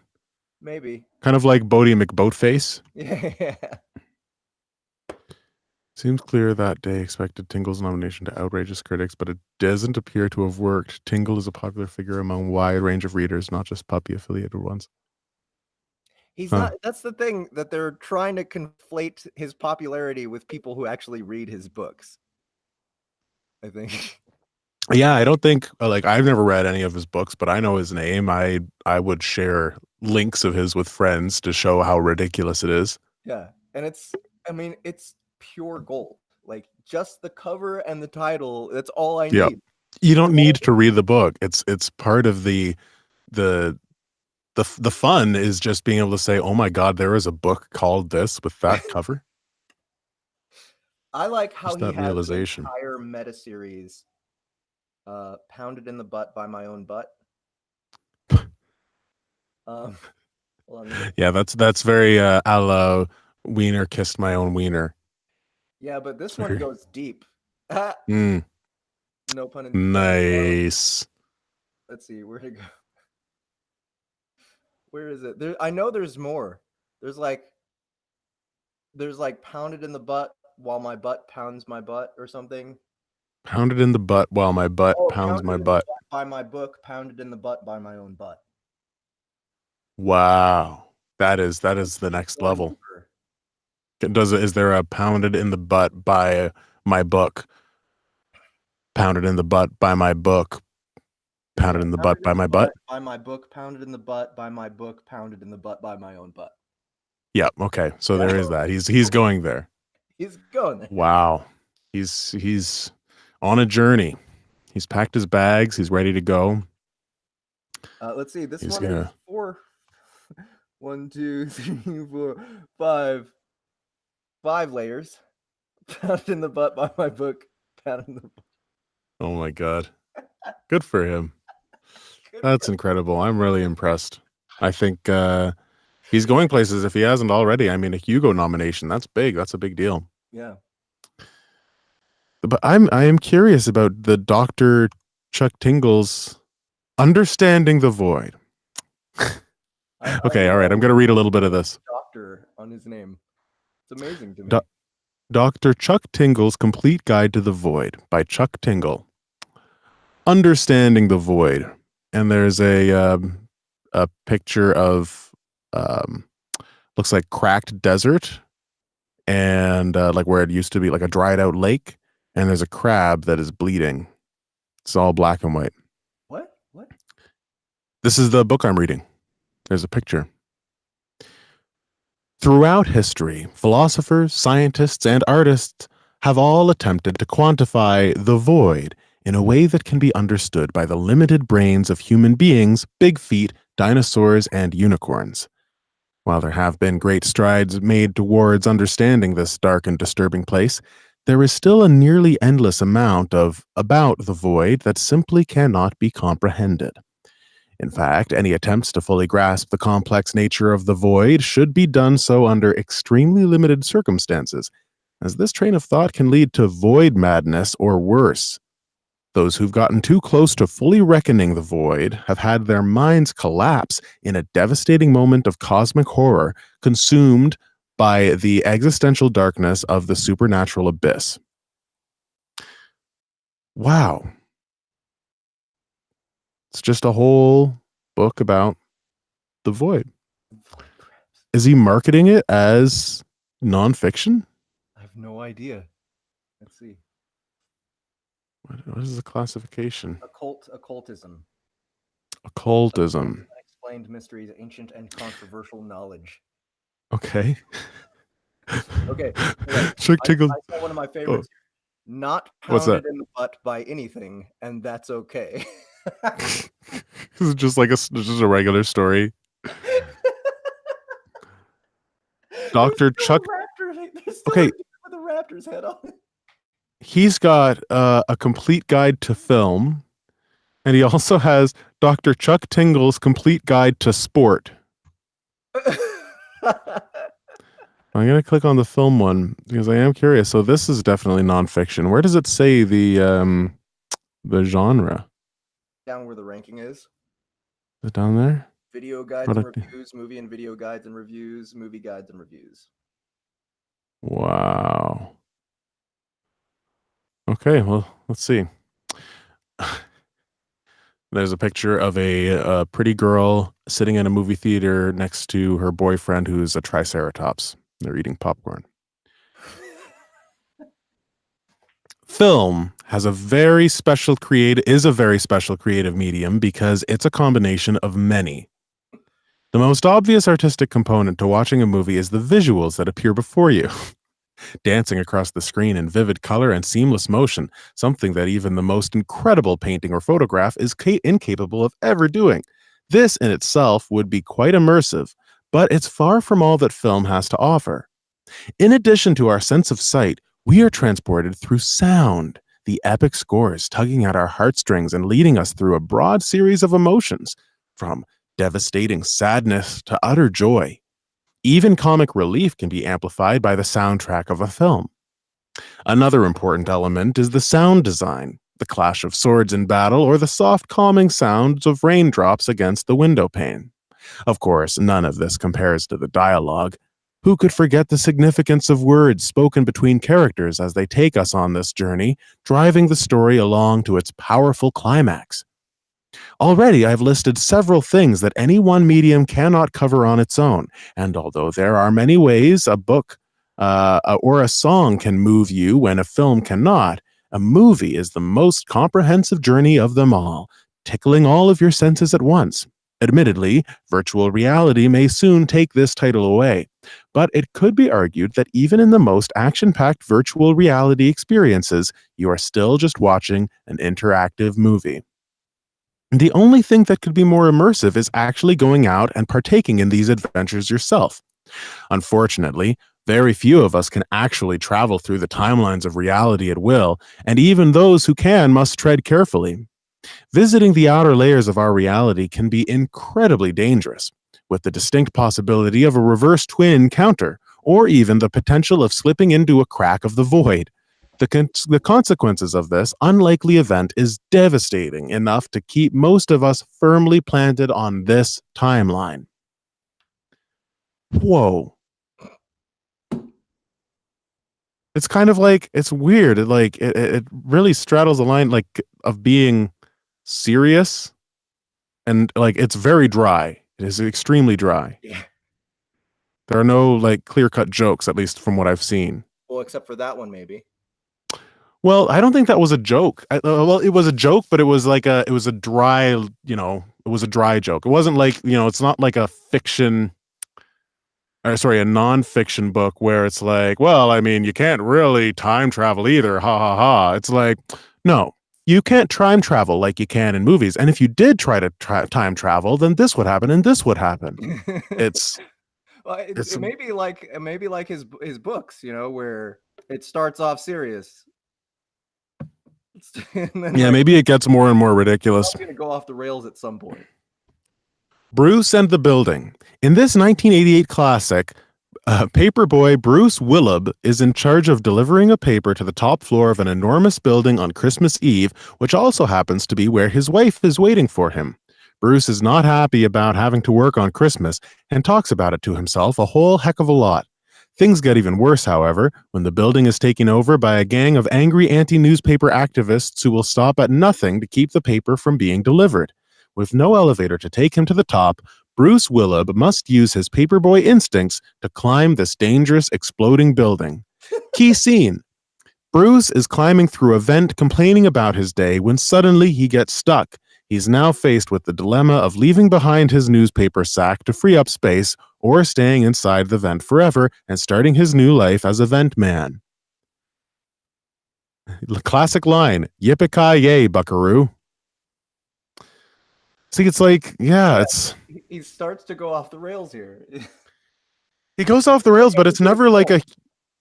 Maybe. Kind of like Bodie McBoatface. Yeah. Seems clear that day expected Tingle's nomination to outrageous critics, but it doesn't appear to have worked. Tingle is a popular figure among a wide range of readers, not just puppy-affiliated ones. He's not. That's the thing, that they're trying to conflate his popularity with people who actually read his books, I think. Yeah, I don't think, like, I've never read any of his books, but I know his name. I would share links of his with friends to show how ridiculous it is. Yeah, and it's pure gold. Like, just the cover and the title, that's all I need. You don't need to read the book. It's part of the fun is just being able to say, oh my God, there is a book called this with that cover. I like how just he that has realization. the entire meta series pounded in the butt by my own butt. Yeah, that's very a la Wiener kissed my own wiener. Yeah, but this one goes deep. No pun intended. Nice. Let's see, where'd it go? Where is it? I know there's more. There's like pounded in the butt while my butt pounds my butt or something. Pounded in the butt while my butt pounds my butt. By my book, pounded in the butt by my own butt. Wow. That is the next level. Is there a pounded in the butt by my book? Pounded in the butt by my book. Pounded in the butt by my butt. By my book, pounded in the butt by my book, pounded in the butt by my own butt. Yeah, okay. So there is that. He's going there. He's going there. Wow. He's on a journey. He's packed his bags. He's ready to go. Let's see. This one is 4. 1, 2, 3, 4, 5. 5 layers. Pounded in the butt by my book. Pounded in the butt. Oh my God. Good for him. That's incredible. I'm really impressed. I think he's going places if he hasn't already. I mean, a Hugo nomination, that's big. That's a big deal. Yeah. But I am curious about the Dr. Chuck Tingle's Understanding the Void. Okay, all right. I'm going to read a little bit of this. Doctor on his name. It's amazing to me. Dr. Chuck Tingle's Complete Guide to the Void by Chuck Tingle. Understanding the Void. And there's a picture of looks like cracked desert and like where it used to be like a dried out lake, and there's a crab that is bleeding. It's all black and white. What? This is the book I'm reading. There's a picture. Throughout history, philosophers, scientists, and artists have all attempted to quantify the void in a way that can be understood by the limited brains of human beings, big feet, dinosaurs, and unicorns. While there have been great strides made towards understanding this dark and disturbing place, there is still a nearly endless amount about the void that simply cannot be comprehended. In fact, any attempts to fully grasp the complex nature of the void should be done so under extremely limited circumstances, as this train of thought can lead to void madness or worse. Those who've gotten too close to fully reckoning the void have had their minds collapse in a devastating moment of cosmic horror, consumed by the existential darkness of the supernatural abyss. Wow. It's just a whole book about the void. Is he marketing it as nonfiction? I have no idea. Let's see. What is the classification? Occultism. Occultism. Unexplained mysteries, ancient and controversial knowledge. Okay. Okay. Right. Chuck Tingle. I saw one of my favorites. Not What's pounded that? in the butt by anything, and that's okay. This is just like just a regular story. Dr. Chuck. Okay. With a raptor's head on it. He's got a complete guide to film, and he also has Dr. Chuck Tingle's complete guide to sport. I'm going to click on the film one because I am curious. So this is definitely nonfiction. Where does it say the genre? Down where the ranking is. Is it down there? Video guides and reviews, movie and video guides and reviews, movie guides and reviews. Wow. Okay, well, let's see. There's a picture of a pretty girl sitting in a movie theater next to her boyfriend who's a triceratops. They're eating popcorn. Film is a very special creative medium because it's a combination of many. The most obvious artistic component to watching a movie is the visuals that appear before you. Dancing across the screen in vivid color and seamless motion, something that even the most incredible painting or photograph is incapable of ever doing. This in itself would be quite immersive, but it's far from all that film has to offer. In addition to our sense of sight, we are transported through sound, the epic scores tugging at our heartstrings and leading us through a broad series of emotions, from devastating sadness to utter joy. Even comic relief can be amplified by the soundtrack of a film. Another important element is the sound design, the clash of swords in battle or the soft calming sounds of raindrops against the window pane. Of course, none of this compares to the dialogue. Who could forget the significance of words spoken between characters as they take us on this journey, driving the story along to its powerful climax? Already, I've listed several things that any one medium cannot cover on its own, and although there are many ways a book or a song can move you when a film cannot, a movie is the most comprehensive journey of them all, tickling all of your senses at once. Admittedly, virtual reality may soon take this title away, but it could be argued that even in the most action-packed virtual reality experiences, you are still just watching an interactive movie. The only thing that could be more immersive is actually going out and partaking in these adventures yourself. Unfortunately, very few of us can actually travel through the timelines of reality at will, and even those who can must tread carefully. Visiting the outer layers of our reality can be incredibly dangerous, with the distinct possibility of a reverse twin encounter, or even the potential of slipping into a crack of the void. The consequences of this unlikely event is devastating enough to keep most of us firmly planted on this timeline. Whoa. It's kind of like, it's weird. It really straddles the line of being serious and it's very dry. It is extremely dry. Yeah. There are no clear-cut jokes, at least from what I've seen. Well, except for that one, maybe. Well, I don't think that was a joke. Well, it was a joke, but it was it was a dry, it was a dry joke. It wasn't it's not like a fiction, or sorry, a non-fiction book where it's well, I mean, you can't really time travel either, ha ha ha. It's no, you can't time travel like you can in movies. And if you did try to time travel, then this would happen and this would happen. It's well, it may be like his books, where it starts off serious. Yeah, maybe it gets more and more ridiculous. It's going to go off the rails at some point. Bruce and the Building. In this 1988 classic, Paperboy Bruce Willab is in charge of delivering a paper to the top floor of an enormous building on Christmas Eve, which also happens to be where his wife is waiting for him. Bruce is not happy about having to work on Christmas and talks about it to himself a whole heck of a lot. Things get even worse, however, when the building is taken over by a gang of angry anti-newspaper activists who will stop at nothing to keep the paper from being delivered. With no elevator to take him to the top, Bruce Willab must use his paperboy instincts to climb this dangerous, exploding building. Key scene. Bruce is climbing through a vent complaining about his day when suddenly he gets stuck. He's now faced with the dilemma of leaving behind his newspaper sack to free up space or staying inside the vent forever and starting his new life as a vent man. Classic line, yippee-ki-yay, buckaroo. See, it's like, yeah, it's... He starts to go off the rails here. He goes off the rails, but it's never like a...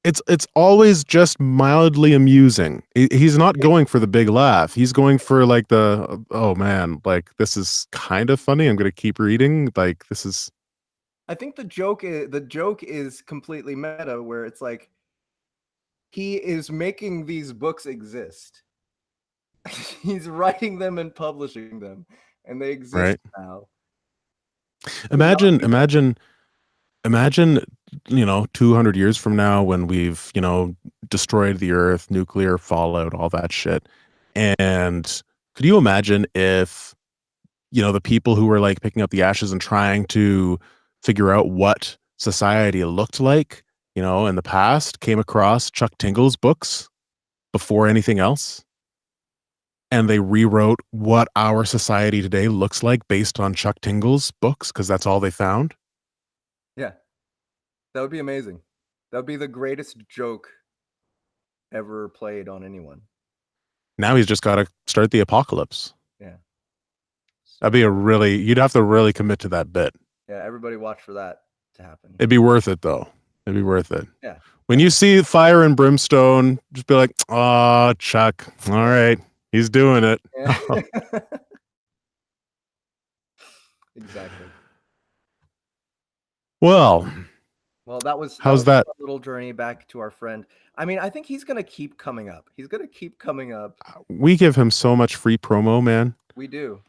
It's always just mildly amusing. He's not going for the big laugh. He's going for like the, oh man, like this is kind of funny. I'm going to keep reading. Like this is... I think the joke is completely meta, where it's like he is making these books exist. He's writing them and publishing them, and they exist now. Imagine, 200 years from now when we've, destroyed the earth, nuclear fallout, all that shit. And could you imagine if, the people who were like picking up the ashes and trying to figure out what society looked like, in the past came across Chuck Tingle's books before anything else? And they rewrote what our society today looks like based on Chuck Tingle's books because that's all they found? Yeah. That would be amazing. That would be the greatest joke ever played on anyone. Now he's just got to start the apocalypse. Yeah. That'd be you'd have to really commit to that bit. Yeah, everybody watch for that to happen. It'd be worth it, though. It'd be worth it. Yeah. When you see fire and brimstone, just be like, oh, Chuck. All right. He's doing it. Yeah. Exactly. Well, that was how's that? A little journey back to our friend. I mean, I think he's going to keep coming up. He's going to keep coming up. We give him so much free promo, man. We do.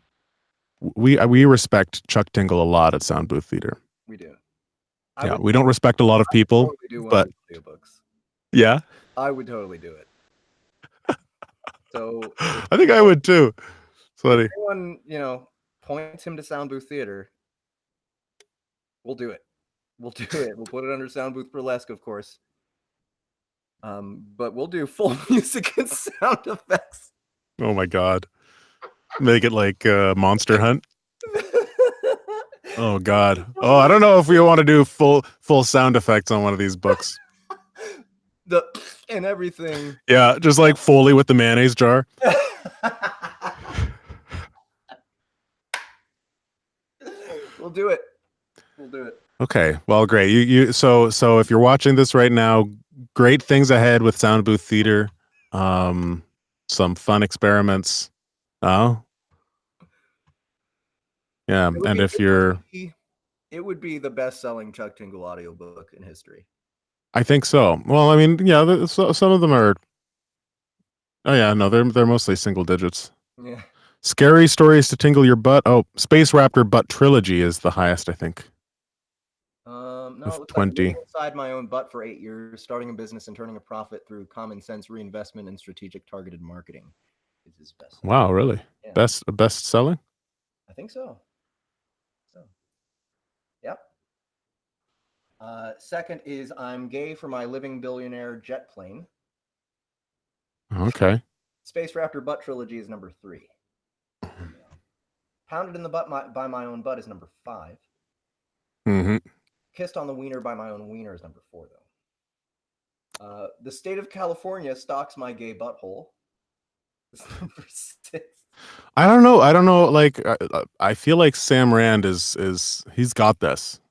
We respect Chuck Tingle a lot at Sound Booth Theater. We do. Yeah, we don't respect a lot of people, but yeah, I would totally do it. So I think I would too. It's funny. If anyone, points him to Sound Booth Theater, we'll do it. We'll do it. We'll put it under Sound Booth Burlesque, of course. But we'll do full music and sound effects. Oh my god. Make it like Monster Hunt. Oh god. Oh, I don't know if we want to do full sound effects on one of these books. And everything. Yeah, just like Foley with the mayonnaise jar. We'll do it. We'll do it. Okay. Well, great. So if you're watching this right now, great things ahead with Sound Booth Theater. Some fun experiments. Oh. Yeah, and if you're... It would be the best-selling Chuck Tingle audiobook in history. I think so. Well, I mean, yeah, some of them are... Oh, yeah, no, they're mostly single digits. Yeah. Scary Stories to Tingle Your Butt. Oh, Space Raptor Butt Trilogy is the highest, I think. No, it looks 20. like inside my own butt for 8 years, starting a business and turning a profit through common sense reinvestment and strategic targeted marketing. Is his best. Wow, really? Yeah. Best selling? I think so. Yep. Second is I'm gay for my living billionaire jet plane. Okay. Space Raptor Butt Trilogy is number 3. Pounded in the Butt by My Own Butt is number 5. Mm-hmm. Kissed on the Wiener by My Own Wiener is number 4, though. The State of California Stalks My Gay Butthole is number 6. I don't know. Like, I feel like Sam Rand is he's got this.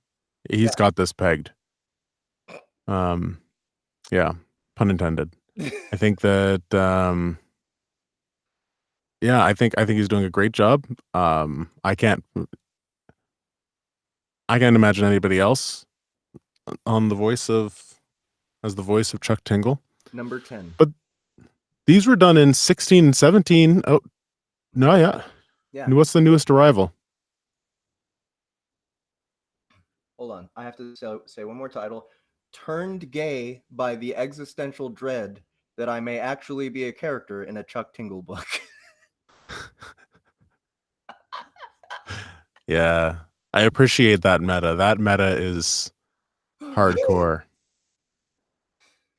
He's got this pegged. Yeah, pun intended. I think that, yeah, I think he's doing a great job. I can't imagine anybody else on the voice of as the voice of Chuck Tingle. Number 10. But these were done in 16 and 17. Oh, no, yeah. Yeah. And what's the newest arrival? Hold on. I have to say one more title. Turned gay by the existential dread that I may actually be a character in a Chuck Tingle book. Yeah. I appreciate that meta. That meta is hardcore.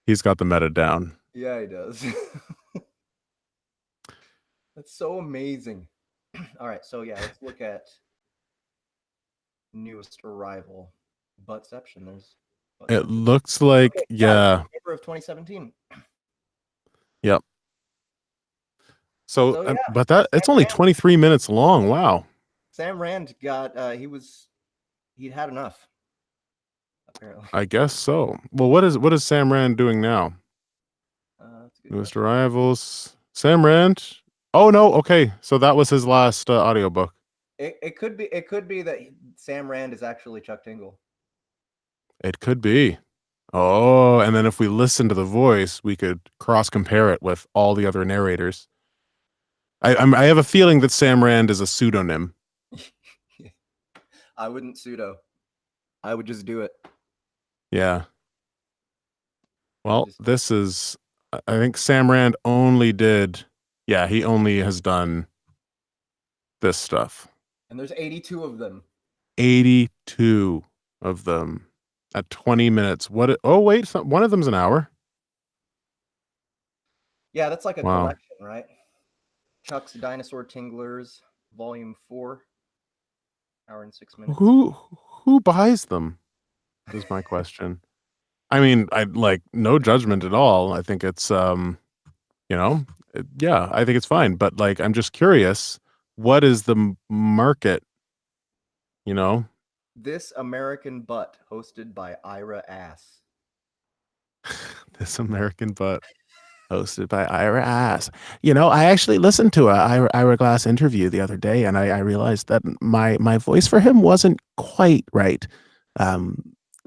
He's got the meta down. Yeah, he does. That's so amazing. All right, so yeah, let's look at newest arrival. Buttception. There's. It looks like, Okay, yeah. November of 2017. Yep. So, yeah, but that it's only 23 minutes long. Wow. Sam Rand got he'd had enough. Apparently. I guess so. Well, what is Sam Rand doing now? Newest arrivals. Sam Rand. Oh no. Okay, so that was his last audiobook. It could be that Sam Rand is actually Chuck Tingle. It could be. Oh, and then if we listen to the voice, we could cross compare it with all the other narrators. I have a feeling that Sam Rand is a pseudonym. I wouldn't pseudo. I would just do it. Yeah. Well, this is. I think Sam Rand only did. Yeah, he only has done this stuff. And there's 82 of them. 82 of them at 20 minutes. What? Oh, wait. One of them's an hour. Yeah, that's like a collection, right? Chuck's Dinosaur Tinglers, Volume 4. Hour and 6 minutes. Who buys them? Is my question. I mean, I like no judgment at all. I think it's yeah, I think it's fine. But like, I'm just curious, what is the market? You know, This American Butt, hosted by Ira Ass. This American Butt, hosted by Ira Ass. You know, I actually listened to a Ira Glass interview the other day, and I realized that my voice for him wasn't quite right.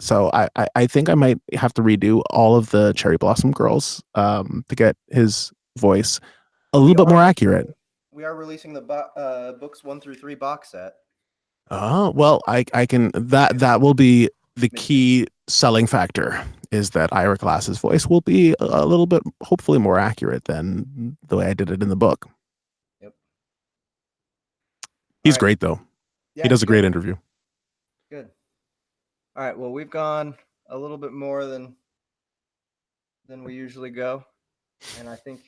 So I think I might have to redo all of the Cherry Blossom Girls to get his voice a little bit more accurate. We are releasing the books 1 through 3 box set. Oh, well, I can that will be the key selling factor, is that Ira Glass's voice will be a little bit, hopefully, more accurate than the way I did it in the book. Yep. He's great though. Yeah, he does a great interview. Good. All right. Well, we've gone a little bit more than we usually go, and I think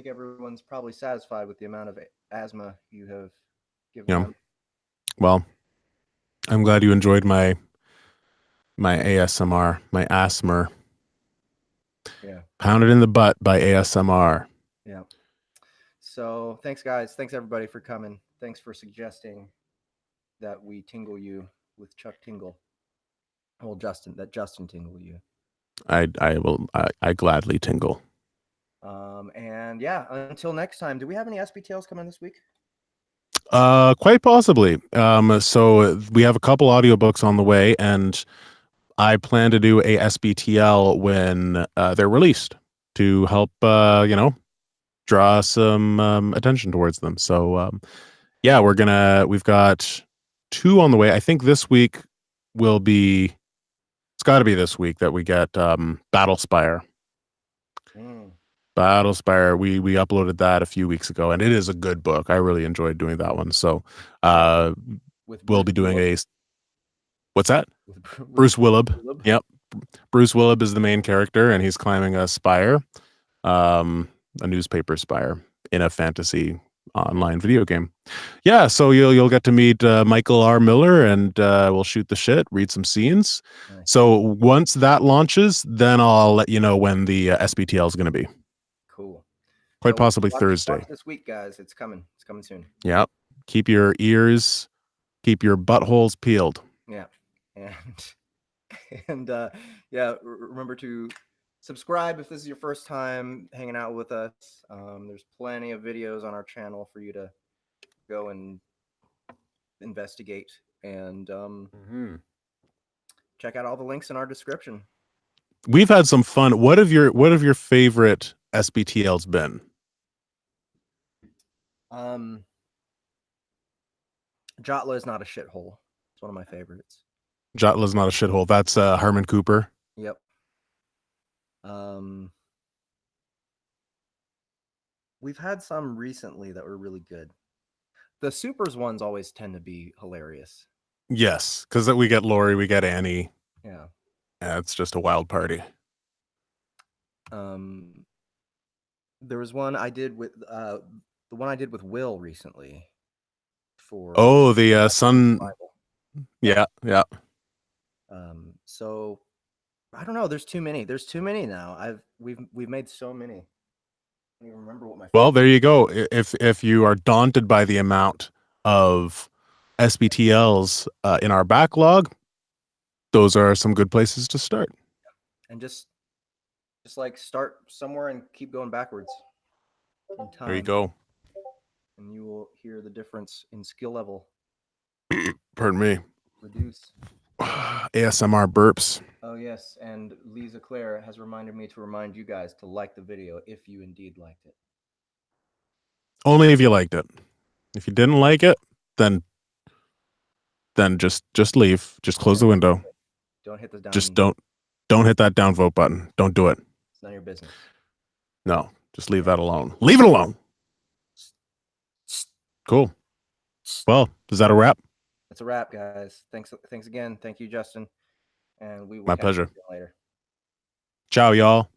everyone's probably satisfied with the amount of asthma you have given them. Well, I'm glad you enjoyed my ASMR, my ASMR. Yeah. Pounded in the butt by ASMR. Yeah. So thanks, guys. Thanks everybody for coming. Thanks for suggesting that we tingle you with Chuck Tingle. Well, Justin tingle you. I gladly tingle. And yeah, until next time, do we have any SBTLs coming this week? Quite possibly. So we have a couple audiobooks on the way, and I plan to do a SBTL when they're released to help draw some attention towards them. So yeah, we've got 2 on the way. I think this week will be, it's got to be this week that we get Battlespire. Battlespire, we uploaded that a few weeks ago, and it is a good book. I really enjoyed doing that one. So we'll be doing a, what's that? Bruce Willib. Yep. Bruce Willib is the main character, and he's climbing a spire, a newspaper spire in a fantasy online video game. Yeah, so you'll get to meet Michael R. Miller, and we'll shoot the shit, read some scenes. Nice. So once that launches, then I'll let you know when the SBTL is going to be. Cool. Quite possibly Thursday. This week, guys. It's coming. It's coming soon. Yeah. Keep your buttholes peeled. Yeah. And yeah, remember to subscribe if this is your first time hanging out with us. There's plenty of videos on our channel for you to go and investigate. And check out all the links in our description. We've had some fun. What have your favorite SBTLs been? Jotla is not a shithole. It's one of my favorites. Jotla's not a shithole. That's Harmon Cooper. Yep. We've had some recently that were really good. The supers ones always tend to be hilarious. Yes, because we get Lori, we get Annie. Yeah. Yeah, it's just a wild party. There was one I did with the one I did with Will recently. For the Sun. Yeah. So I don't know. There's too many. There's too many now. We've made so many. I don't even remember what my. Well, there you go. If you are daunted by the amount of SBTLs in our backlog, those are some good places to start. And just like start somewhere and keep going backwards in time. There you go. And you will hear the difference in skill level. Pardon me. Reduce. ASMR burps. Oh yes, and Lise Eclaire has reminded me to remind you guys to like the video if you indeed liked it. Only if you liked it. If you didn't like it, then just leave. Just close the window. Don't hit the down. Just don't hit that downvote button. Don't do it. It's none of your business. No, just leave that alone. Leave it alone. Cool. Well, is that a wrap? That's a wrap, guys. Thanks again. Thank you, Justin. And we will My catch pleasure. you later. Ciao, y'all.